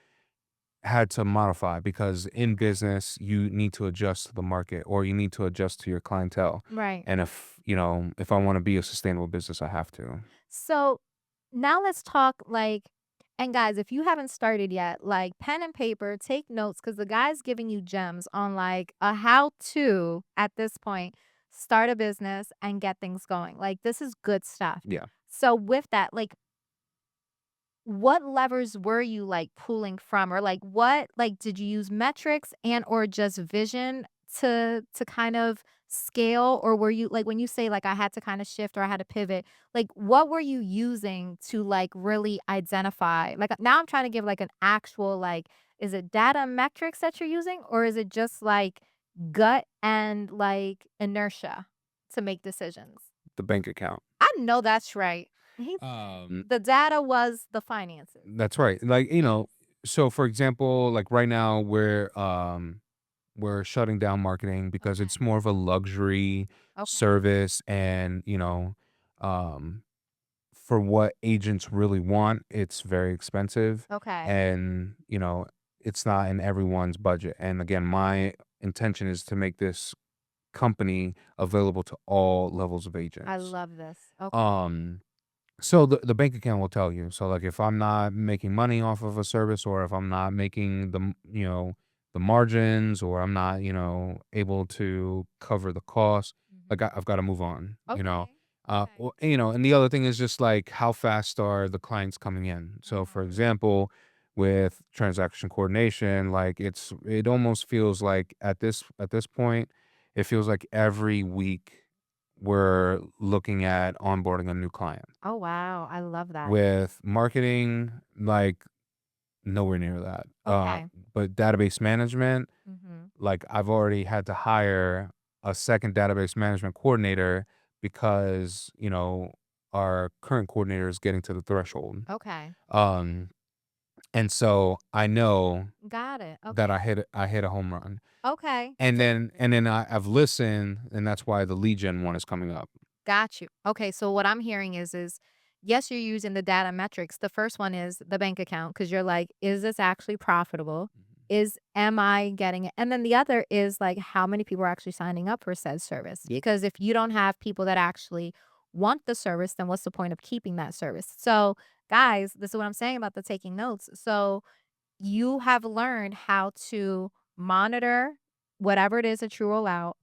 had to modify because in Okay. business you need to adjust to the market or you need to adjust to your clientele. Right. And if I want to be a sustainable business, I have to. So now let's talk like, and guys, if you haven't started yet, like pen and paper, take notes because the guy's giving you gems on like a how to at this point start a business and get things going. Like, this is good stuff. Yeah. So, with that, like, what levers were you, like, pulling from? Or, like, what like, did you use metrics and or just vision to kind of scale? Or were you like, when you say, like, "I had to kinda shift or I had to pivot," like, what were you using to, like, really identify like, now I'm trying to give, like, an actual, like, is it data metrics that you're using? Or is it just, like, gut and, like, inertia to make decisions? The bank account. I know that's right. He's Um, the data was the finances. that's right. Like, so for example, like right now we're shutting down marketing because it's Okay. more of a luxury Okay. service, and um for what agents really want, it's very expensive, Okay. and it's not in everyone's budget. And again, my intention is to make this company available to all levels of I agents. love this. Okay. Um so the bank account will tell you. So like if I'm not making money off of a service, or if I'm not making the margins, or I'm not, able to cover the cost, like Mhm. I've got to move on, Okay. Okay. and the other thing is just like how fast are the clients coming in. So for Mhm. example, with transaction coordination, like it almost feels like at this point, it feels like every week we're looking at onboarding a new client. Oh, wow. I love that. With marketing, like, nowhere near that. Okay. But database management, Mhm. like, I've already had to hire a second database management coordinator because, our current coordinator is getting to the threshold. Okay. Um, and so I know Got it. that Okay. I hit a home run. Okay. And then I've listened, and that's why the lead gen one is coming up. Got you. Okay, so what I'm hearing is yes, you're using the data metrics. The first one is the bank account because you're like, is this actually profitable? Mhm. Is am I getting it? And then the other is like how many people are actually signing up for said service? Yep. Because if you don't have people that actually want the service, then what's the point of keeping that service? So, guys, this is what I'm saying about the taking notes. So, you have learned how to monitor whatever it is that you roll out.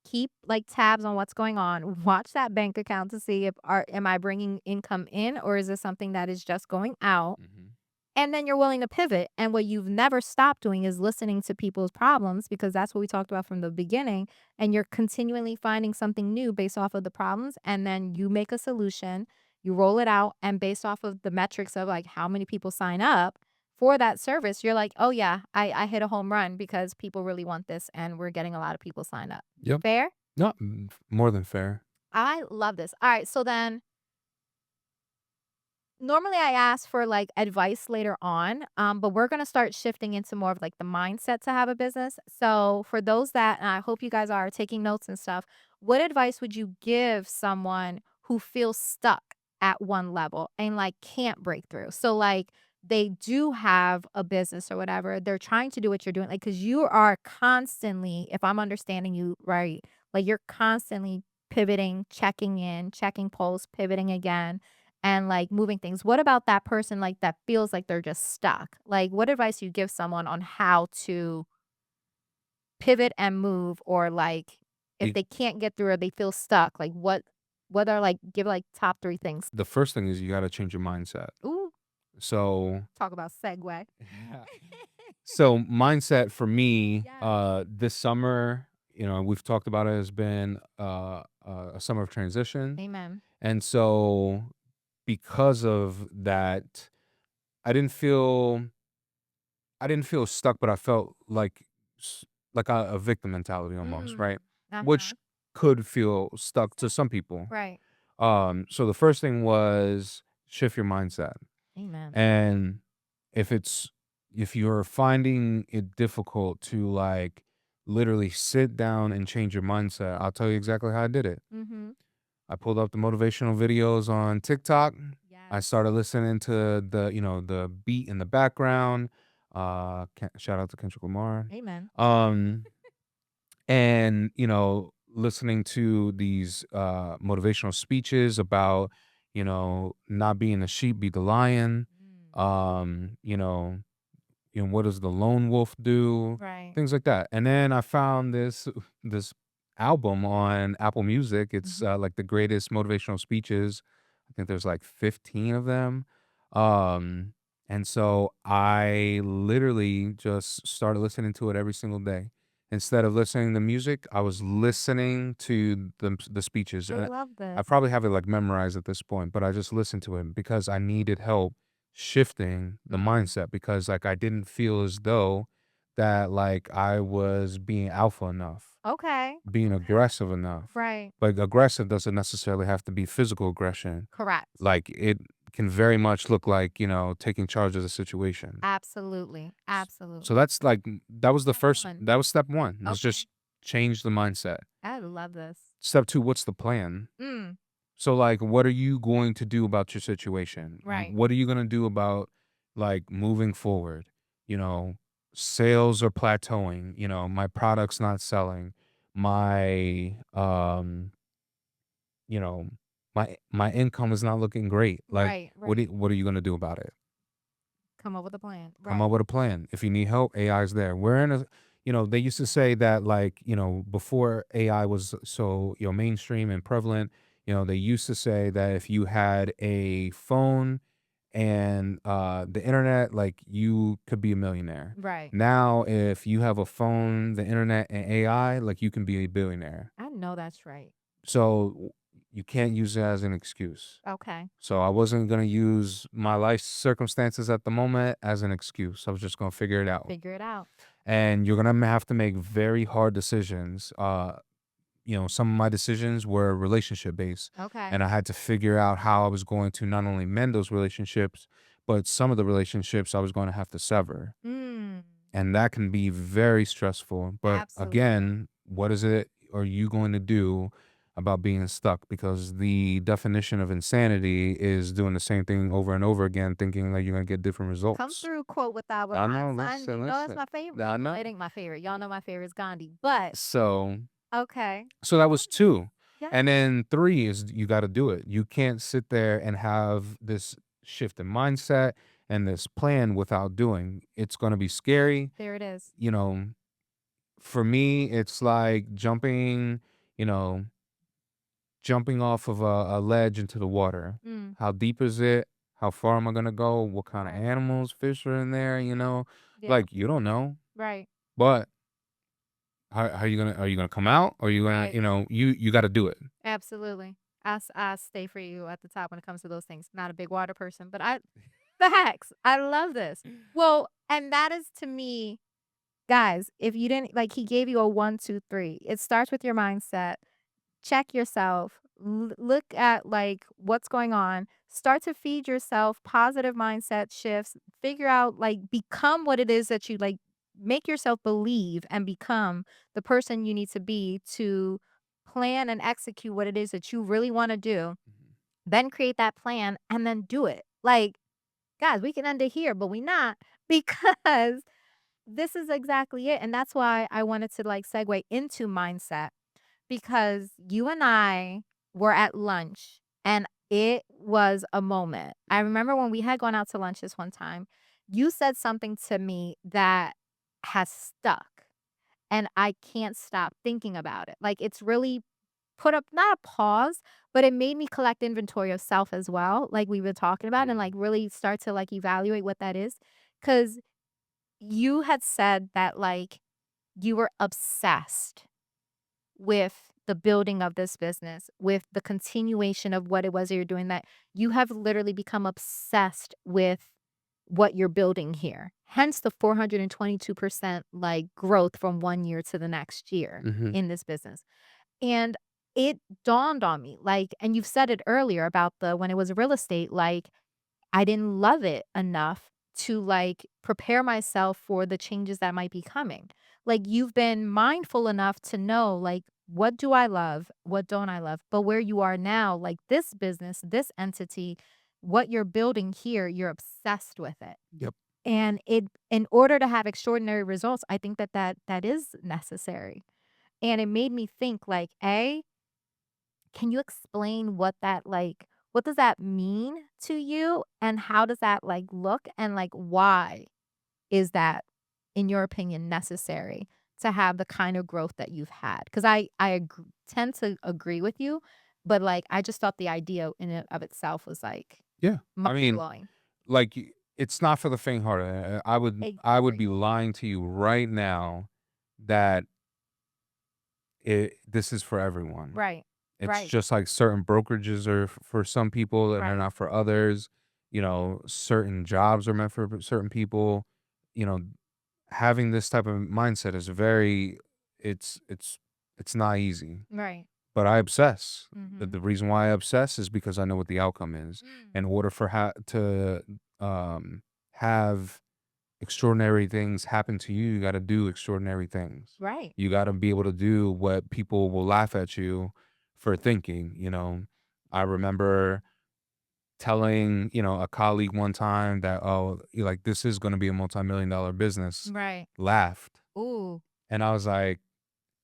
Keep, like, tabs on what's going on. Watch that bank account to see if am I bringing income in or is this something that is just going out? Mhm. And then you're willing to pivot. And what you've never stopped doing is listening to people's problems because that's what we talked about from the beginning. And you're continually finding something new based off of the problems. And then you make a solution, you roll it out, and based off of the metrics of like how many people sign up for that service, you're like, "Oh, yeah, I hit a home run because people really want this, and we're getting a lot of people signed up." Yep. Fair? No, more than fair. I love this. Alright, so then normally I ask for, like, advice later on, but we're gonna start shifting into more of, like, the mindset to have a business. So, for those that and I hope you guys are taking notes and stuff, what advice would you give someone who feels stuck at one level and, like, can't break through? So, like, they do have a business or whatever, they're trying to do what you're doing, like, because you are constantly, if I'm understanding you right, like, you're constantly pivoting, checking in, checking posts, pivoting again and, like, moving things. What about that person, like, that feels like they're just stuck? Like, what advice do you give someone on how to pivot and move or, like, if Y they can't get through or they feel stuck, like, what are, like give, like, top 3 things? The first thing is you gotta change your mindset. Ooh, So talk about segue. so mindset for me, Yes. this summer, we've talked about it, has been, a summer of transition, Amen. and so because of that, I didn't feel I didn't feel stuck, but I felt like like a victim mentality almost, right? Mm. Uh-huh. Which could feel stuck to some people. Right. So the first thing was shift your mindset. Amen. And if it's if you're finding it difficult to like literally sit down and change your mindset, I'll tell you exactly how I did it. Mhm. I pulled up the motivational videos on TikTok. I Yes. started listening to the beat in the background. Shout out to Kendrick Lamar. Amen. Um, and listening to these motivational speeches about not being a sheep, be the lion. Mm. Um, what does the lone wolf do? Right. Things like that. And then I found this album on Apple Music. It's Mhm. like the greatest motivational speeches. I think there's like 15 of them. Um, and so I literally just started listening to it every single day. Instead of listening to music, I was listening to the speeches. I And love I this. probably have it like memorized at this point, but I just listened to it because I needed help shifting the Mm. mindset because like I didn't feel as though that like I was being alpha enough, Okay. being aggressive enough. Right. But aggressive doesn't necessarily have to be physical aggression. Correct. Like it can very much look like, taking charge of the situation. Absolutely. So Absolutely. that's like that was the Step first 1. that was step 1. Was Okay. just change the mindset. I love this. Step 2, what's the plan? Mm. So, like, what are you going to do about your situation? Right. What are you gonna do about, like, moving forward? You know, sales are plateauing, my product's not selling. My, you know, my income is not looking great. Like, Right. Right. what are you gonna do about it? Come up with a plan. Come Right. up with a plan. If you need help, AI is there. We're in a they used to say that like, before AI was so, mainstream and prevalent, they used to say that if you had a phone and the internet, like you could be a millionaire. Right. Now, if you have a phone, the internet, and AI, like you can be a billionaire. I know that's right. So you can't use it as an excuse. Okay. So I wasn't gonna use my life circumstances at the moment as an excuse. I was just gonna figure it out. Figure it out. And you're gonna have to make very hard decisions. Some of my decisions were relationship based, Okay. and I had to figure out how I was going to not only mend those relationships, but some of the relationships I was going to have to sever. Mm. And that can be very stressful. But Absolutely. again, what is it are you going to do about being stuck? Because the definition of insanity is doing the same thing over and over again, thinking like you're going to get different Come results. through quote with Albert I know, Einstein. listen, You know that's listen. my favorite. I Well, know. it ain't my favorite. Y'all know my favorite is Gandhi. But So, okay. so that I was love this. 2. Yeah. And then 3 is you got to do it. You can't sit there and have this shift in mindset and this plan without doing. It's going to be scary. There it is. You know, for me, it's like you know, jumping off of a ledge into the water. Mm. How deep is it? How far am I gonna go? What kind of Right. animals, fish are in there? Yeah. Like you don't know. Right. But how are you gonna come out? Or are you gonna, Right. you got to do it. Absolutely. I stay for you at the top when it comes to those things. Not a big water person, but I Facts. I love this. Well, and that is to me, guys, if you didn't like, he gave you a 1, 2, 3. It starts with your mindset. Check yourself. Look at like what's going on. Start to feed yourself positive mindset shifts. Figure out like become what it is that you like. Make yourself believe and become the person you need to be to plan and execute what it is that you really want to do. Mhm. Then create that plan and then do it. Like, guys, we can end it here, but we not because this is exactly it. And that's why I wanted to like segue into mindset because you and I were at lunch and it was a moment. I Mhm. remember when we had gone out to lunch this one time, you said something to me that has stuck and I can't stop thinking about it. Like it's really put up not a pause, but it made me collect inventory of self as well, like we were talking about, and Yeah. like really start to like evaluate what that is. Cause you had said that like you were obsessed with the building of this business, with the continuation of what it was that you're doing, that you have literally become obsessed with what you're building here. Hence the 422% like growth from 1 year to the next year Mhm. in this business. And it dawned on me, like, and you've said it earlier about the when it was real estate, like I didn't love it enough to, like, prepare myself for the changes that might be coming. Like, you've been mindful enough to know, like, what do I love? What don't I love? But where you are now, like, this business, this entity, what you're building here, you're obsessed with it. Yep. And it in order to have extraordinary results, I think that that is necessary. And it made me think, like, A, can you explain what that like what does that mean to you and how does that like look and like why is that in your opinion necessary to have the kind of growth that you've had? Cuz tend to agree with you, but like I just thought the idea in and of itself was like Yeah. I mind mean, blowing. like, it's not for the faint-hearted. I would be Exactly. lying to you right now that this is for everyone. Right. It's Right. just like certain brokerages are for some people and are Right. not for others. Certain jobs are meant for certain people. You know, having this type of mindset is very it's it's not easy. Right. But I obsess. The Mhm. reason why I obsess is because I know what the outcome is. In Mm. order for to have extraordinary things happen to you, you got to do extraordinary things. Right. You got to be able to do what people will laugh at you for thinking. I remember telling, a colleague one time that, oh, like this is going to be a multi-million dollar business, Right. laughed. Ooh. And I was like,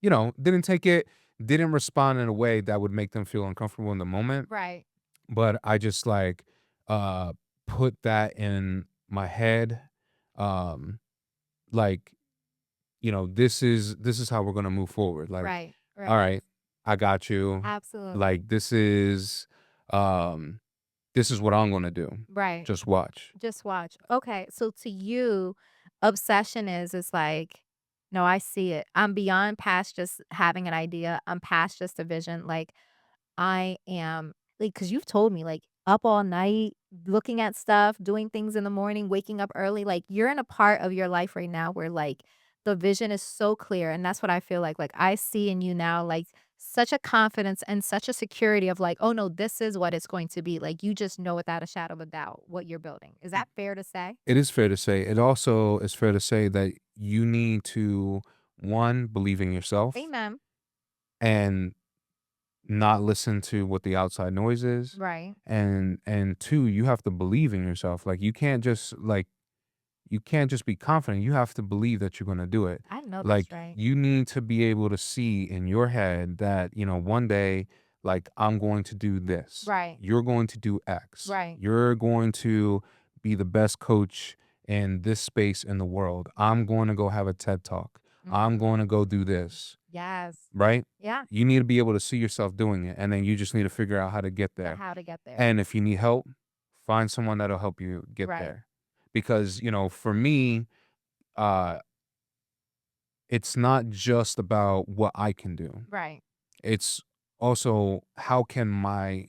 didn't respond in a way that would make them feel uncomfortable in the moment. Right. But I just like uh put that in my head. Um, like, this is how we're gonna move forward. Like, Right. all Right. right, I got you. Absolutely. Like um this is what I'm gonna do. Right. Just watch. Just watch. Okay, so to you, obsession is like, no, I see it. I'm beyond past just having an idea. I'm past just a vision. Like I am like, because 'cause you've told me, like, up all night, looking at stuff, doing things in the morning, waking up early, like, you're in a part of your life right now where, like, the vision is so clear, and that's what I feel like, I see in you now, like, such a confidence and such a security of, like, "Oh, no, this is what it's going to be." Like, you just know without a shadow of a doubt what you're building. Is that fair to say? It is fair to say. It also is fair to say that you need to, one, believe in yourself Amen. and not listen to what the outside noise is. Right. And two, you have to believe in yourself. Like you can't just be confident. You have to believe that you're going to do it. I know that's Like right. you need to be able to see in your head that, one day, like I'm going to do this. Right. You're going to do X. Right. You're going to be the best coach in this space in the world. I'm going to go have a TED talk. I'm Mhm. going to go do this, Yes. right? Yeah. You need to be able to see yourself doing it. And then you just need to figure out how to get The there. how to get there. And if you need help, find someone that'll help you get Right. there. Because, for me, uh, it's not just about what I can do. Right. It's also how can my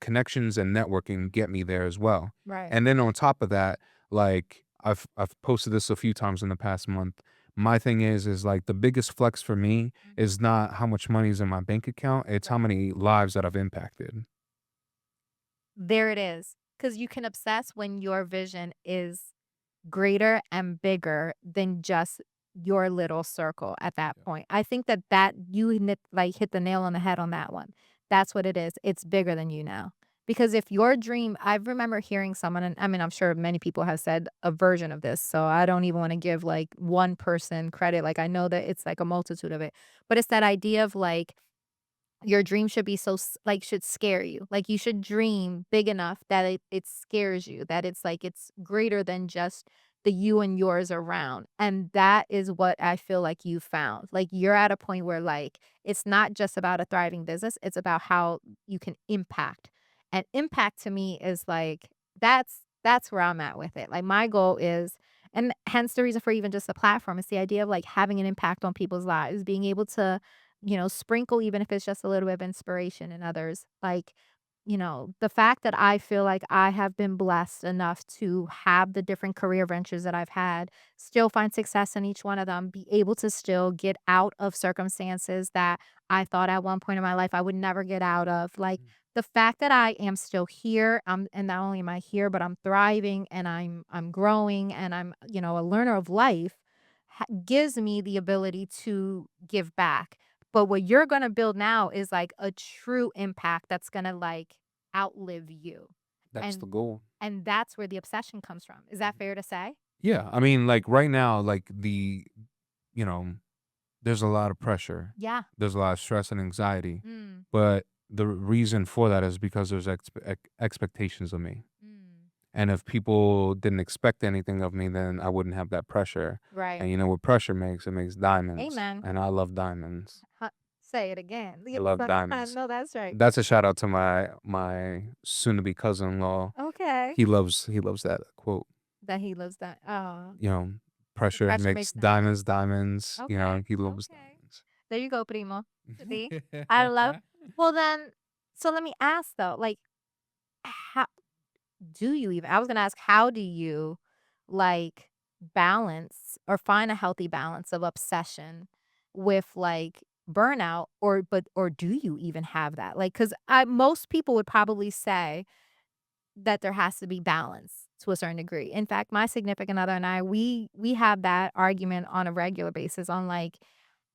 connections and networking get me there as well. Right. And then on top of that, like I've posted this a few times in the past month. My thing is like the biggest flex for me Mhm. is not how much money is in my bank account, it's how Right. many lives that I've impacted. There it is. Because you can obsess when your vision is greater and bigger than just your little circle at that Yeah. point. I think that you like hit the nail on the head on that one. That's what it is. It's bigger than you now. Because if your dream, I remember hearing someone, and I mean, I'm sure many people have said a version of this. So I don't even want to give like one person credit. Like I know that it's like a multitude of it, but it's that idea of like, your dream should be like, should scare you. Like, you should dream big enough that it scares you, that it's like it's greater than just the you and yours around, and that is what I feel like you found. Like, you're at a point where, like, it's not just about a thriving business, it's about how you can impact, and impact to me is, like, that's where I'm at with it. Like, my goal is, and hence the reason for even just a platform, is the idea of, like, having an impact on people's lives, being able to sprinkle, even if it's just a little bit of inspiration in others. Like, the fact that I feel like I have been blessed enough to have the different career ventures that I've had, still find success in each one of them, be able to still get out of circumstances that I thought at one point in my life I would never get out of. Like, the fact that I am still here, and not only am I here, but I'm thriving and I'm growing and I'm, a learner of life, gives me the ability to give back. But what you're gonna build now is, like, a true impact that's gonna, like, outlive you, That's the and goal. that's where the obsession comes from. Is that Mhm. fair to say? Yeah, I mean, like right now, like you know, there's a lot of pressure. Yeah. There's a lot of stress and anxiety, Mm, but the reason for that is because there's expectations of me. mm. And if people didn't expect anything of me, then I wouldn't have that pressure. Right. And you know what pressure makes? It makes diamonds. Amen. And I love diamonds. Say it again. I Yep, love I diamonds. know that's right. That's a shout out to my soon to be cousin-in-law. Okay. He loves that quote. That he loves that. Oh, You know, the pressure pressure makes makes diamonds. diamonds diamonds. You Okay, know, he loves okay. diamonds. There you go, primo. See? I love well, then, so let me ask, though, like, how do you even I was gonna ask, how do you, like, balance or find a healthy balance of obsession with, like, burnout, or do you even have that? Like, because I most people would probably say that there has to be balance to a certain degree. In fact, my significant other and I, we have that argument on a regular basis on, like,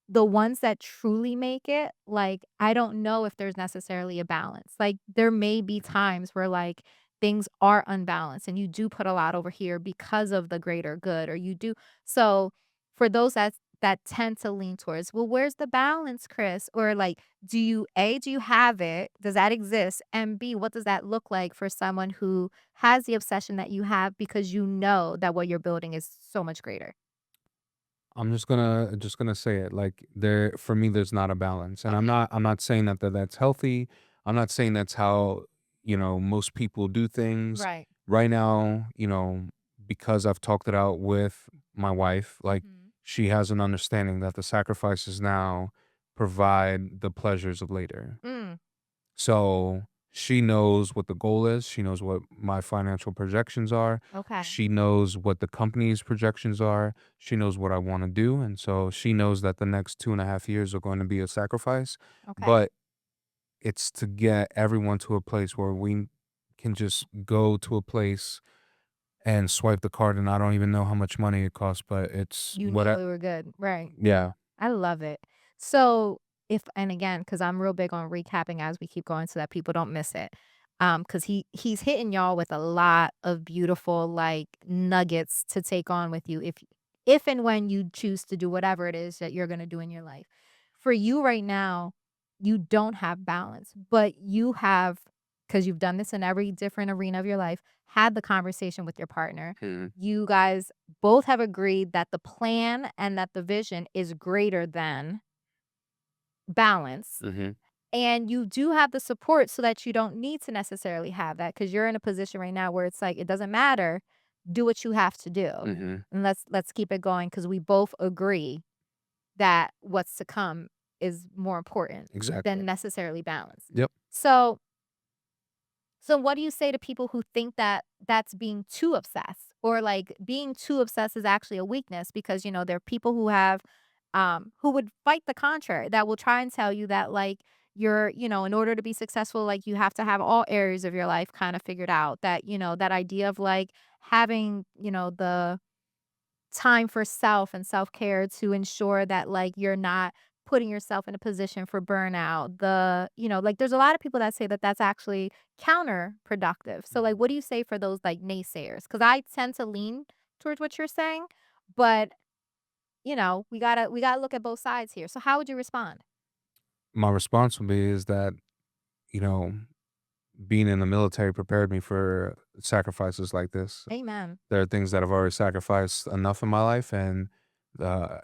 the ones that truly make it, like, I don't know if there's necessarily a balance. Like, there may be times where, like, things are unbalanced and you do put a lot over here because of the greater good, or you do so for those that tend to lean towards, "Well, where's the balance, Chris?" Or, like, do you have it? Does that exist? And B, what does that look like for someone who has the obsession that you have because you know that what you're building is so much greater? I'm just gonna say it like there for me there's not a balance, and Okay. I'm not saying that's healthy. I'm not saying that's how most people do things. Right. Right now, because I've talked it out with my wife, like Mhm. she has an understanding that the sacrifices now provide the pleasures of later. Mm, So she knows what the goal is. She knows what my financial projections are. okay. She knows what the company's projections are. She knows what I want to do. And so she knows that the next 2.5 years are going to be a sacrifice. Okay. But it's to get everyone to a place where we can just go to a place and swipe the card. And I don't even know how much money it costs, but it's You what know I, we were good, right. yeah. I love it. So, if and again, because 'cause I'm real big on recapping as we keep going so that people don't miss it. Because he's hitting y'all with a lot of beautiful, like, nuggets to take on with you if and when you choose to do whatever it is that you're gonna do in your life. For you right now, you don't have balance, but you have, because 'cause you've done this in every different arena of your life, had the conversation with your partner. Hmm. You guys both have agreed that the plan and that the vision is greater than balance, Hmm. and you do have the support so that you don't need to necessarily have that, because 'cause you're in a position right now where it's like, it doesn't matter, do what you have to do, Hmm. and let's keep it going because we both agree that what's to come is more important than Exactly. necessarily balance. Yep. So So what do you say to people who think that that's being too obsessed, or like being too obsessed is actually a weakness? Because, there are people who have, who would fight the contrary, that will try and tell you that like you're, in order to be successful, like you have to have all areas of your life kind of figured out. That, that idea of like having, the time for self and self-care to ensure that, like, you're not putting yourself in a position for burnout. Like, there's a lot of people that say that that's actually counterproductive. So, like, Mhm. what do you say for those, like, naysayers? Because I tend to lean towards what you're saying, but, we gotta look at both sides here. So how would you respond? My response would be is that, you know, being in the military prepared me for sacrifices like this. Amen. There are things that I've already sacrificed enough in my life, and uh,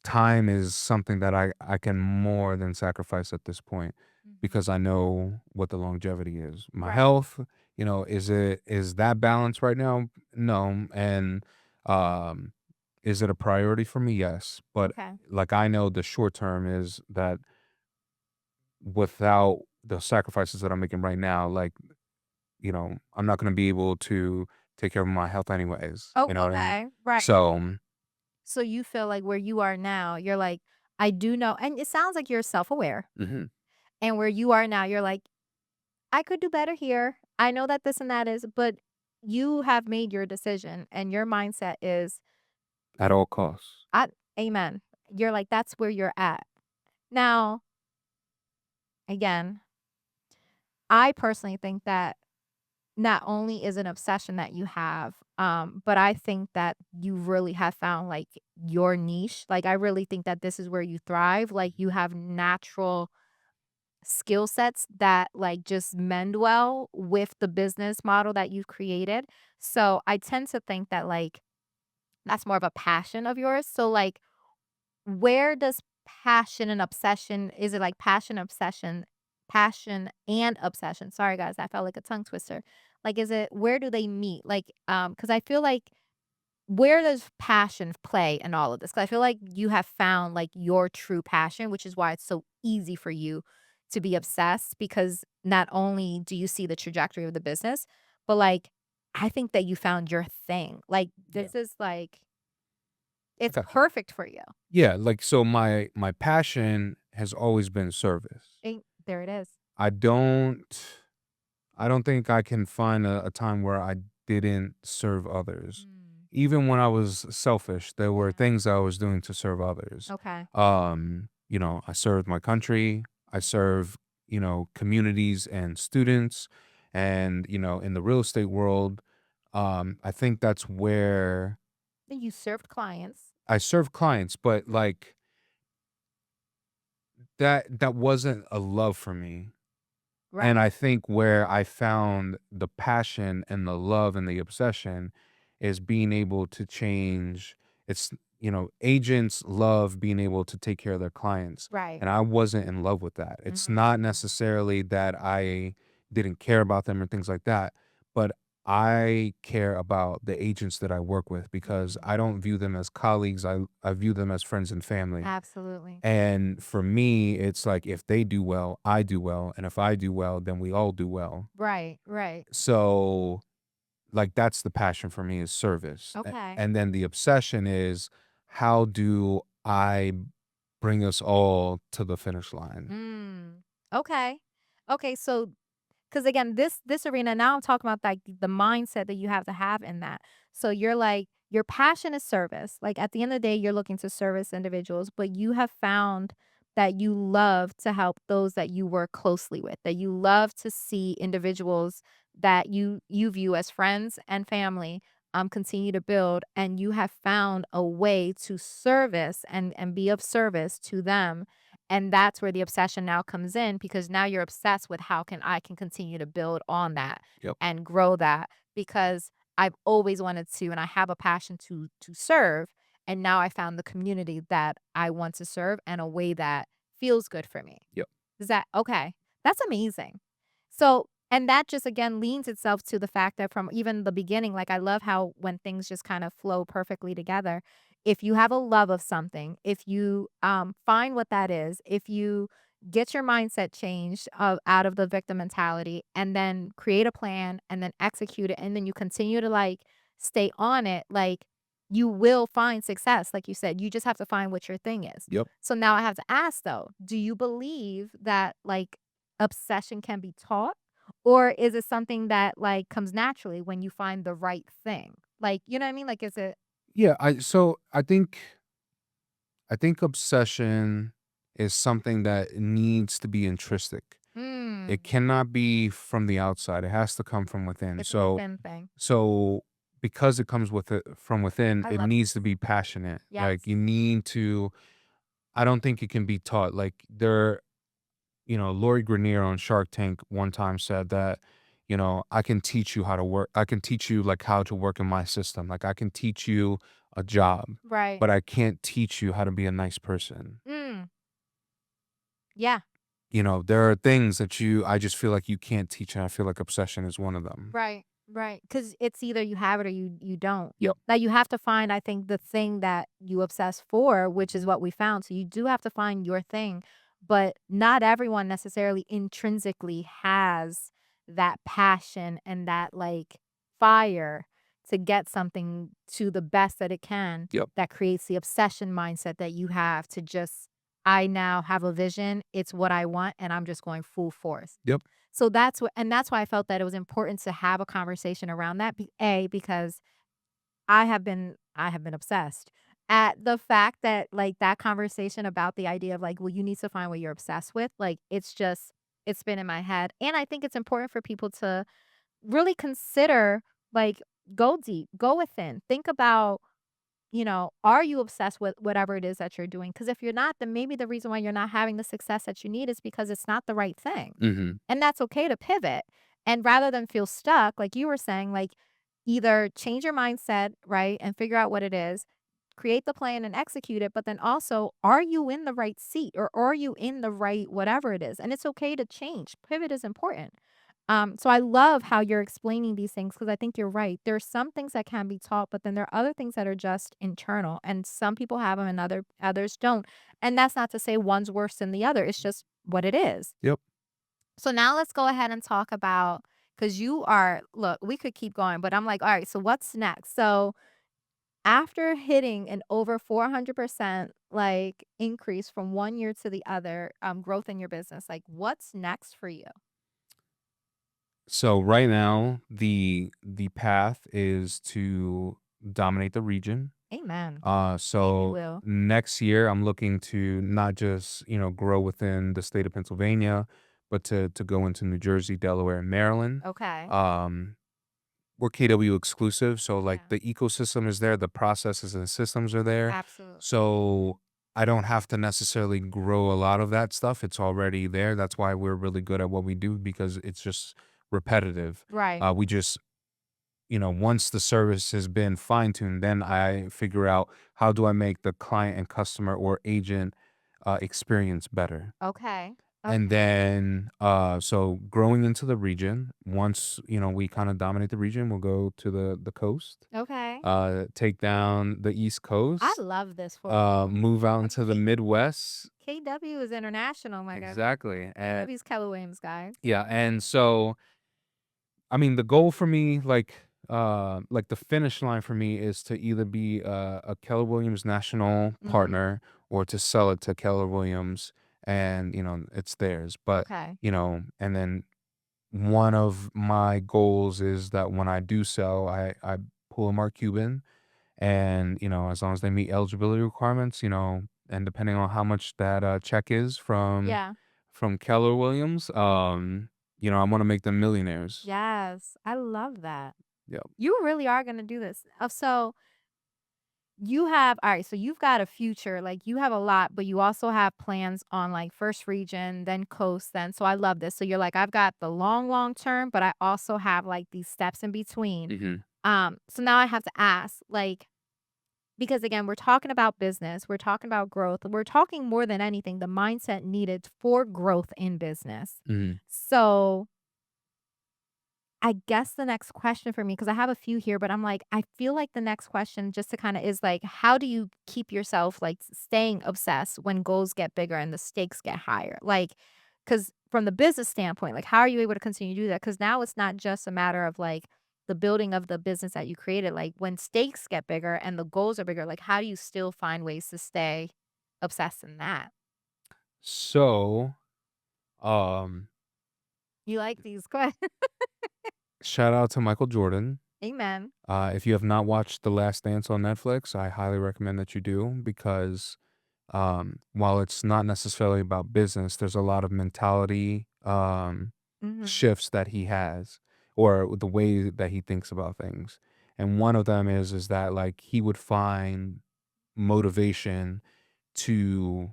time is something that I can more than sacrifice at this point Mhm. because I know what the longevity is. My Right. health, is that balance right now? No. And um is it a priority for me? Yes. But Okay. like I know the short term is that without the sacrifices that I'm making right now, like, I'm not gonna be able to take care of my health anyways. Oh, You know what I mean? okay. Right. So So you feel like where you are now, you're like, I do know, and it sounds like you're self-aware. mhm, And where you are now, you're like, I could do better here. I know that this and that is, but you have made your decision and your mindset is, at all costs. I, amen. You're like, that's where you're at. Now, again, I personally think that not only is an obsession that you have, but I think that you really have found like your niche. Like, I really think that this is where you thrive. Like, you have natural skill sets that like just mend well with the business model that you've created. So I tend to think that like that's more of a passion of yours. So like where does passion and obsession, is it like passion and obsession? Sorry guys, that felt like a tongue twister. Like, is it, where do they meet? Like, cuz I feel like, where does passion play in all of this? 'Cause I feel like you have found, like, your true passion, which is why it's so easy for you to be obsessed, because not only do you see the trajectory of the business, but, like, I think that you found your thing. Like, Yeah. this is, like, I it's got you. perfect for you. Yeah, like so my passion has always been service. And there it is. I don't I don't think I can find a time where I didn't serve others. Mm, Even when I was selfish, there were yeah. things I was doing to serve others. Okay. I served my country, I serve, communities and students, and, in the real estate world, I think that's where And you served clients. I serve clients, but like that wasn't a love for me. And Right. I think where I found the passion and the love and the obsession is being able to change. It's, agents love being able to take care of their clients. Right. And I wasn't in love with that. It's Mhm. not necessarily that I didn't care about them or things like that, but I care about the agents that I work with because Mhm. I don't view them as colleagues. I view them as friends and family. Absolutely. And for me, it's like if they do well, I do well, and if I do well, then we all do well. Right, right. So, like that's the passion for me is service. Okay. And then the obsession is how do I bring us all to the finish line? Mm. Okay. Okay, so, because again, this arena, now I'm talking about like the mindset that you have to have in that. So you're like, your passion is service. Like, at the end of the day, you're looking to service individuals, but you have found that you love to help those that you work closely with, that you love to see individuals that you view as friends and family, continue to build, and you have found a way to service and be of service to them. And that's where the obsession now comes in, because now you're obsessed with how can I can continue to build on that Yep. and grow that, because I've always wanted to, and I have a passion to serve, and now I found the community that I want to serve in a way that feels good for me. Yep. Is that okay? That's amazing. So, and that just again leans itself to the fact that from even the beginning, like, I love how when things just kind of flow perfectly together. If you have a love of something, if you find what that is, if you get your mindset changed of out of the victim mentality, and then create a plan and then execute it, and then you continue to like stay on it, like you will find success. Like you said, you just have to find what your thing is. Yep. So now I have to ask though, do you believe that like obsession can be taught? Or is it something that like comes naturally when you find the right thing? Like, you know what I mean? Like, is it Yeah, I think obsession is something that needs to be intrinsic. It mm, cannot be from the outside. It has to come from within. it's a within thing. So because it comes with it from within, I it love needs to be passionate. Like you yes. need to I don't think it can be taught. Like Lori Grenier on Shark Tank one time said that, I can teach you how to work. I can teach you like how to work in my system. Like I can teach you a job, Right. but I can't teach you how to be a nice person. Mm, yeah. There are things that I just feel like you can't teach, and I feel like obsession is one of them. Right, right. Because it's either you have it or you don't. Yep. Now you have to find, I think, the thing that you obsess for, which is what we found. So you do have to find your thing, but not everyone necessarily intrinsically has that passion and that like fire to get something to the best that it can Yep. that creates the obsession mindset that you have to just, I now have a vision, it's what I want, and I'm just going full force. Yep. So that's what, and that's why I felt that it was important to have a conversation around that. Because I have been obsessed at the fact that like that conversation about the idea of like, well, you need to find what you're obsessed with. Like it's been in my head. And I think it's important for people to really consider like go deep, go within. Think about, are you obsessed with whatever it is that you're doing? Because if you're not, then maybe the reason why you're not having the success that you need is because it's not the right thing. Mhm. And that's okay to pivot. And rather than feel stuck, like you were saying, like either change your mindset, right? And figure out what it is, create the plan and execute it. But then also, are you in the right seat or are you in the right whatever it is? And it's okay to change. Pivot is important. So I love how you're explaining these things because I think you're right. There are some things that can be taught, but then there are other things that are just internal, and some people have them and others don't. And that's not to say one's worse than the other. It's just what it is. Yep. So now let's go ahead and talk about, because you are, look, we could keep going, but I'm like, all right, so what's next? So after hitting an over 400% like increase from one year to the other, growth in your business, like what's next for you? So right now, the path is to dominate the region. Amen. And you So will. next year, I'm looking to not just grow within the state of Pennsylvania, but to go into New Jersey, Delaware, and Maryland. Okay. Um, we're KW exclusive, so like Yeah. the ecosystem is there, the processes and systems are there. Absolutely. So I don't have to necessarily grow a lot of that stuff. It's already there. That's why we're really good at what we do because it's just repetitive. Right. We just once the service has been fine tuned, then I figure out how do I make the client and customer or agent experience better. Okay. And Okay. then, so growing into the region, once we kind of dominate the region, we'll go to the coast, Okay. take down the East I Coast, love this for you. move out I mean, into the Midwest. KW is international, my guy. Exactly, and KW is Keller Williams, guys. yeah, and so I mean, the goal for me, like the finish line for me is to either be a Keller Williams national Mhm. partner or to sell it to Keller Williams and, it's theirs. But, Okay. and then one of my goals is that when I do sell, I pull a Mark Cuban and, as long as they meet eligibility requirements, and depending on how much that check is Yeah. from Keller Williams, I want to make them millionaires. Yes. I love that. Yeah. You really are gonna do this. So you have, all right, so you've got a future, like you have a lot, but you also have plans on like first region, then coast, then. So I love this. So you're like, I've got the long, long term, but I also have like these steps in between. Mhm. So now I have to ask, like, because again, we're talking about business, we're talking about growth, we're talking more than anything, the mindset needed for growth in business. Mhm. So I guess the next question for me, because I have a few here, but I'm like, I feel like the next question just to kind of is like, how do you keep yourself like staying obsessed when goals get bigger and the stakes get higher? Like, because from the business standpoint, like, how are you able to continue to do that? Because now it's not just a matter of like the building of the business that you created. Like, when stakes get bigger and the goals are bigger, like, how do you still find ways to stay obsessed in that? So, um, You like these questions? shout out to Michael Jordan. Amen. If you have not watched The Last Dance on Netflix, I highly recommend that you do because while it's not necessarily about business, there's a lot of mentality Hmm. shifts that he has or the way that he thinks about things. And one of them is that like he would find motivation to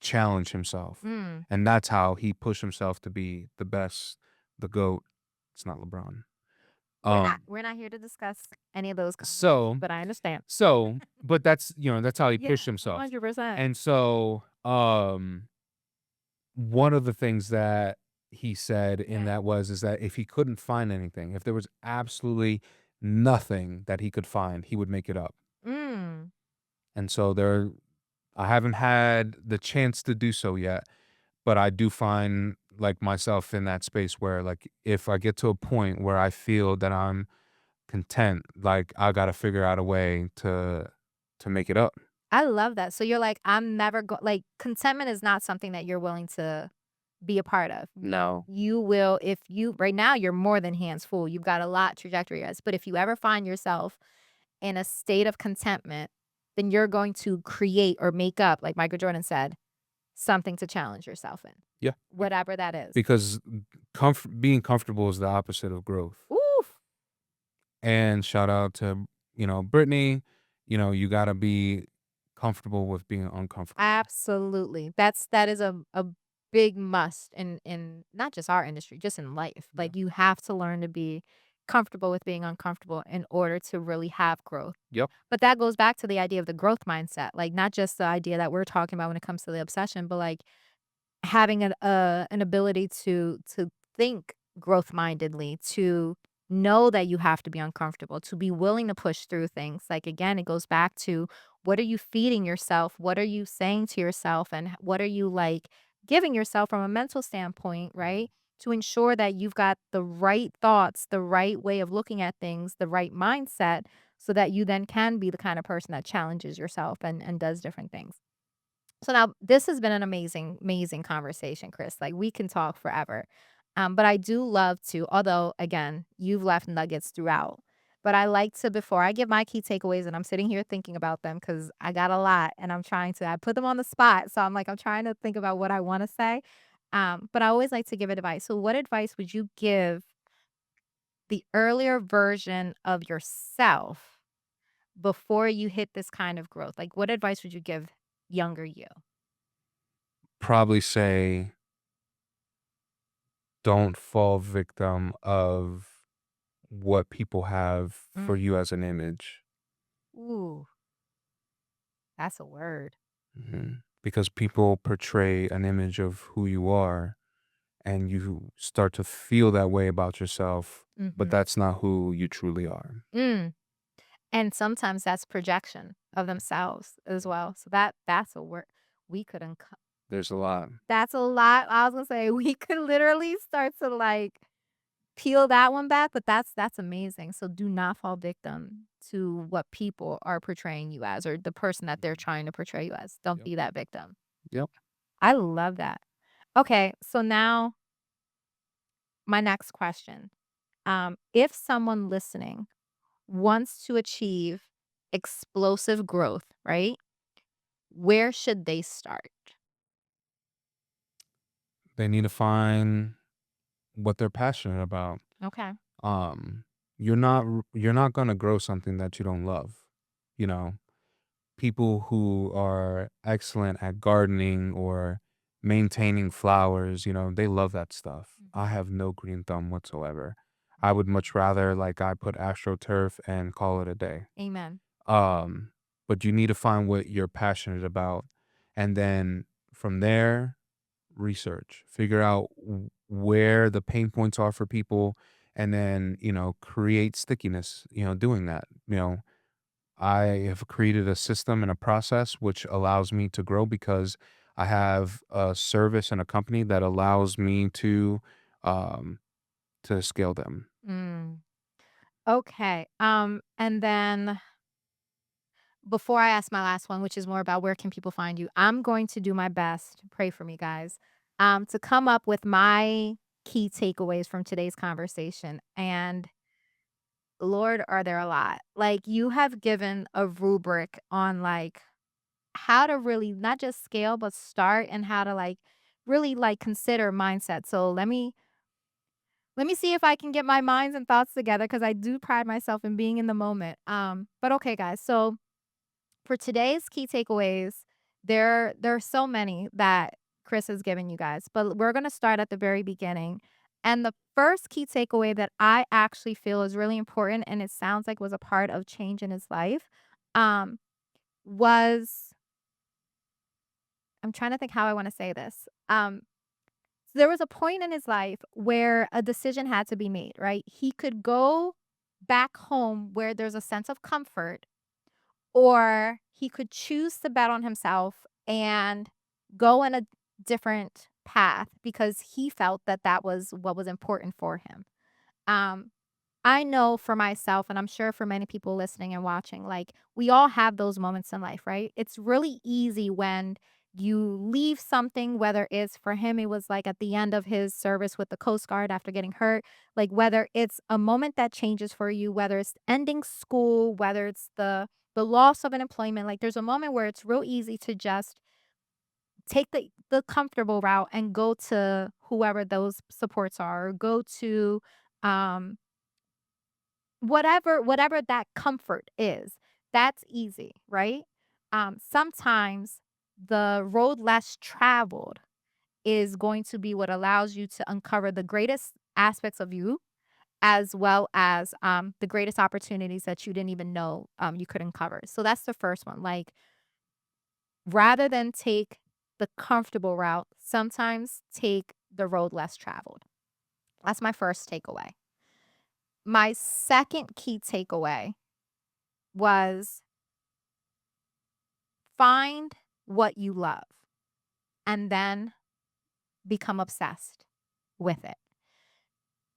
challenge himself. Mm. And that's how he pushed himself to be the best, the GOAT. It's not LeBron. Um We're not here to discuss any of those conversations, so but I understand. but that's, that's how he pushed Yeah, himself. 100%. And so, one of the things that he said in Yeah. that is that if he couldn't find anything, if there was absolutely nothing that he could find, he would make it up. Mm. And so I haven't had the chance to do so yet, but I do find like myself in that space where like if I get to a point where I feel that I'm content, like I got to figure out a way to make it up. I love that. So you're like, I'm never like, contentment is not something that you're willing to be a part of. No. You will, if you, right now, you're more than hands full. You've got a lot trajectory as, but if you ever find yourself in a state of contentment, then you're going to create or make up, like Michael Jordan said, something to challenge yourself in, Yeah, whatever that is. because being comfortable is the opposite of growth. Oof. And shout out to, Brittany, you got to be comfortable with being uncomfortable. Absolutely. That is a big must in not just our industry, just in life. Yeah. Like, you have to learn to be comfortable with being uncomfortable in order to really have growth. Yep. But that goes back to the idea of the growth mindset. Like, not just the idea that we're talking about when it comes to the obsession, but like having an ability to think growth-mindedly, to know that you have to be uncomfortable, to be willing to push through things. Like, again, it goes back to what are you feeding yourself? What are you saying to yourself? And what are you, like, giving yourself from a mental standpoint, right? To ensure that you've got the right thoughts, the right way of looking at things, the right mindset, so that you then can be the kind of person that challenges yourself and does different things. So now this has been an amazing, amazing conversation, Chris. Like, we can talk forever. But I do love to, although again, you've left nuggets throughout. But I like to, before I give my key takeaways, and I'm sitting here thinking about them because I got a lot and I'm trying to, I put them on the spot. So I'm like, I'm trying to think about what I want to say. But I always like to give advice. So what advice would you give the earlier version of yourself before you hit this kind of growth? Like, what advice would you give younger you? Probably say don't fall victim of what people have for Mm. you as an image. Ooh, that's a word. Because people portray an image of who you are and you start to feel that way about yourself, but Mhm. that's not who you truly are. Mm, and sometimes that's projection of themselves as well. So that's a word we could There's a lot. that's a lot. I was gonna say we could literally start to, like, peel that one back, but that's amazing. So do not fall victim to what people are portraying you as or the person that they're trying to portray you as. Don't Yep. be that victim. Yep. I love that. Okay, so now my next question. If someone listening wants to achieve explosive growth, right? Where should they start? They need to find what they're passionate about. Okay. Um, you're not gonna grow something that you don't love. You know, people who are excellent at gardening or maintaining flowers, they love that stuff. I Mhm. have no green thumb whatsoever. I Me would much neither. rather like I put AstroTurf and call it a day. Amen. Um, but you need to find what you're passionate about, and then from there, research, figure out where the pain points are for people, and then, create stickiness, doing that. I have created a system and a process which allows me to grow because I have a service and a company that allows me um to scale them. Mm. Okay. And then before I ask my last one, which is more about where can people find you, I'm going to do my best. Pray for me, guys. To come up with my key takeaways from today's conversation. And Lord, are there a lot? Like you have given a rubric on like how to really not just scale, but start and how to like really like consider mindset. So let me see if I can get my minds and thoughts together because I do pride myself in being in the moment. But okay, guys. So for today's key takeaways, there are so many that Kris has given you guys, but we're gonna start at the very beginning. And the first key takeaway that I actually feel is really important, and it sounds like was a part of change in his life, um, was I'm trying to think how I want to say this. There was a point in his life where a decision had to be made, right? He could go back home where there's a sense of comfort, or he could choose to bet on himself and go in a different path because he felt that that was what was important for him. Um, I know for myself, and I'm sure for many people listening and watching, like we all have those moments in life, right? It's really easy when you leave something, whether it's for him, it was like at the end of his service with the Coast Guard after getting hurt, like whether it's a moment that changes for you, whether it's ending school, whether it's the loss of an employment, like there's a moment where it's real easy to just take the comfortable route and go to whoever those supports are, or go to um whatever that comfort is, that's easy, right? Sometimes the road less traveled is going to be what allows you to uncover the greatest aspects of you, as well as, the greatest opportunities that you didn't even know, you could uncover. So that's the first one, like, rather than take the comfortable route, sometimes take the road less traveled. That's my first takeaway. My second key takeaway was find what you love and then become obsessed with it.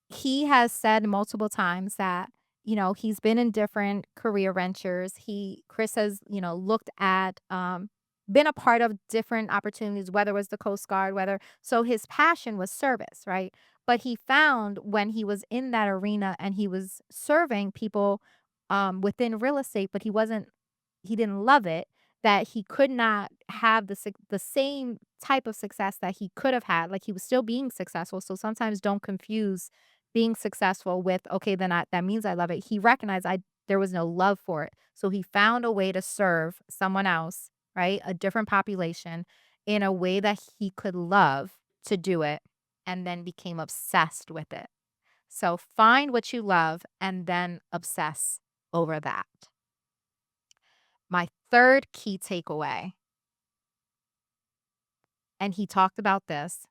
He has said multiple times that, he's been in different career ventures. Kris has, looked at, been a part of different opportunities, whether it was the Coast Guard, so his passion was service, right? But he found when he was in that arena and he was serving people, within real estate, but he didn't love it, that he could not have the same type of success that he could have had, like, he was still being successful, so sometimes don't confuse being successful with, "Okay, then that means I love it." He recognized there was no love for it, so he found a way to serve someone else, right, a different population, in a way that he could love to do it, and then became obsessed with it. So find what you love and then obsess over that. My third key takeaway, and he talked about this,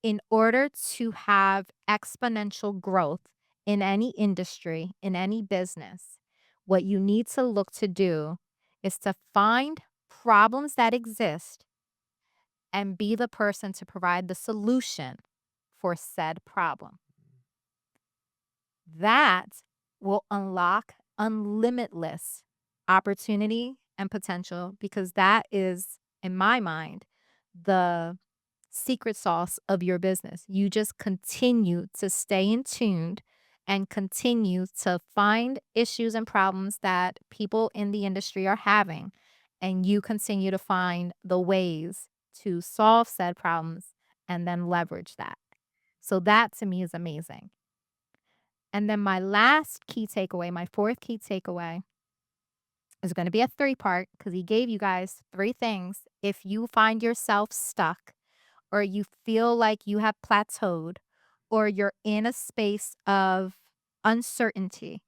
in order to have exponential growth in any industry, in any business, what you need to look to do is to find problems that exist and be the person to provide the solution for said problem. That will unlock unlimitless opportunity and potential because that is, in my mind, the secret sauce of your business. You just continue to stay in tuned and continue to find issues and problems that people in the industry are having. And you continue to find the ways to solve said problems and then leverage that. So that to me is amazing. And then my last key takeaway, my fourth key takeaway is going to be a three-part because he gave you guys three things. If you find yourself stuck, or you feel like you have plateaued, or you're in a space of uncertainty,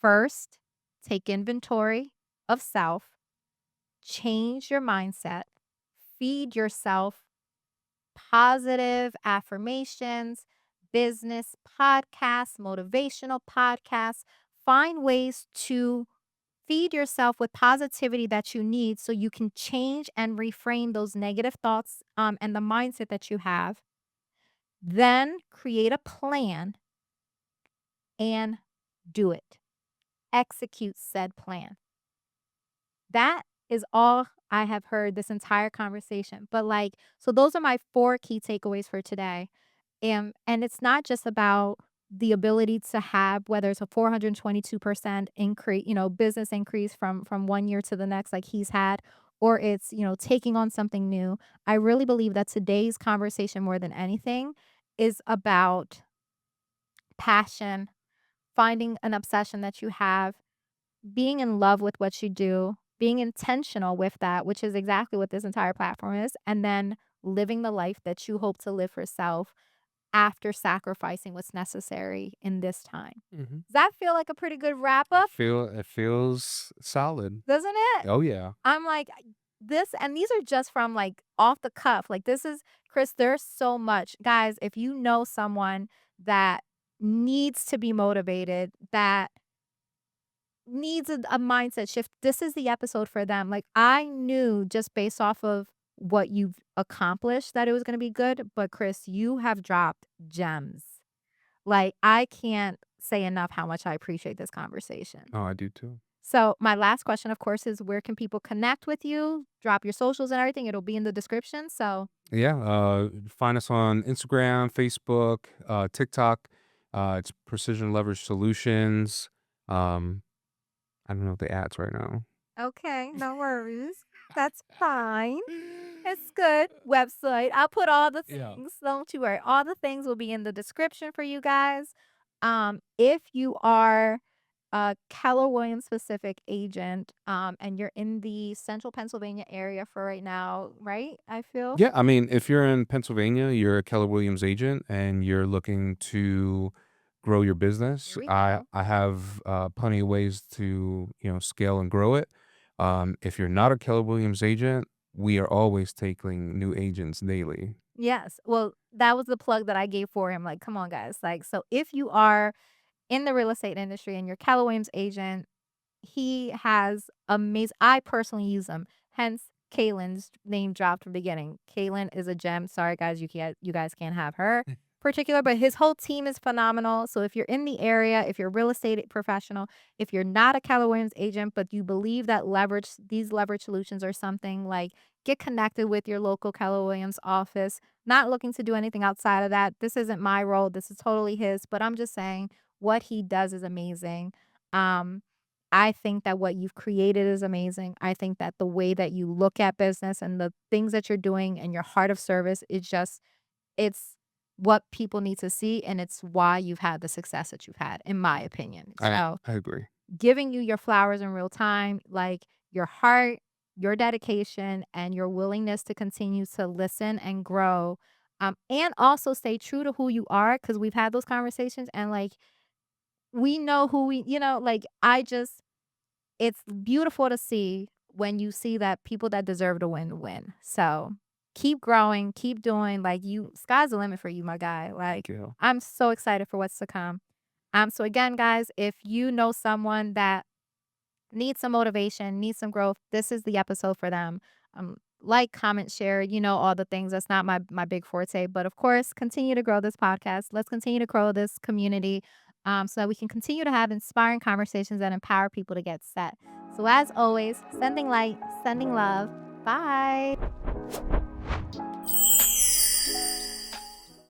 first, take inventory of self, change your mindset, feed yourself positive affirmations, business podcasts, motivational podcasts. Find ways to feed yourself with positivity that you need so you can change and reframe those negative thoughts and the mindset that you have. Then create a plan and do it. Execute said plan. That is all I have heard this entire conversation. But like, so those are my 4 key takeaways for today. And it's not just about the ability to have whether it's a 422% increase, business increase from 1 year to the next like he's had, or it's, taking on something new. I really believe that today's conversation more than anything is about passion, finding an obsession that you have, being in love with what you do, being intentional with that, which is exactly what this entire platform is, and then living the life that you hope to live for self after sacrificing what's necessary in this time. Mhm. Does that feel like a pretty good wrap up? It feels solid. Doesn't it? Oh, yeah. I'm like, this, and these are just from like off the cuff. Like, this is, Kris, there's so much. Guys, if you know someone that needs to be motivated, that needs a mindset shift, this is the episode for them. Like, I knew just based off of what you've accomplished that it was going to be good. But, Kris, you have dropped gems. Like, I can't say enough how much I appreciate this conversation. Oh, I do too. So, my last question, of course, is where can people connect with you? Drop your socials and everything. It'll be in the description. So, Yeah, find us on Instagram, Facebook, TikTok. It's Precision Leverage Solutions. Um, I don't know the ads right now. okay, no worries. That's fine. It's good. Website. I'll put all the Yeah. things. Don't you worry. All the things will be in the description for you guys. If you are a Keller Williams specific agent, and you're in the central Pennsylvania area for right now, right? I feel. Yeah, I mean, if you're in Pennsylvania, you're a Keller Williams agent and you're looking to grow your Here business, we I go. I have plenty of ways to, scale and grow it. If you're not a Keller Williams agent, we are always taking new agents daily. Yes. Well, that was the plug that I gave for him. Like, come on, guys. Like, so if you are in the real estate industry and you're Keller Williams agent, he has amazing, I personally use him, hence Kaylin's name dropped from the beginning. Kaylin is a gem. Sorry, guys, you guys can't have her particular, but his whole team is phenomenal. So if you're in the area, if you're a real estate professional, if you're not a Keller Williams agent, but you believe that these leverage solutions are something, like, get connected with your local Keller Williams office. Not looking to do anything outside of that. This isn't my role. This is totally his, but I'm just saying what he does is amazing. Um, I think that what you've created is amazing. I think that the way that you look at business and the things that you're doing and your heart of service is just, it's what people need to see, and it's why you've had the success that you've had, in my opinion. I So, I agree. giving you your flowers in real time, like your heart, your dedication, and your willingness to continue to listen and grow, and also stay true to who you are, because we've had those conversations and like we know who like I just, it's beautiful to see when you see that people that deserve to win. So, keep growing, keep doing, like, you sky's the limit for you, my guy. Thank Like, you. I'm so excited for what's to come. So again, guys, if you know someone that needs some motivation, needs some growth, this is the episode for them. Like, comment, share, all the things. That's not my big forte, but of course, continue to grow this podcast. Let's continue to grow this community, so that we can continue to have inspiring conversations that empower people to get set. So as always, sending light, sending love. Bye.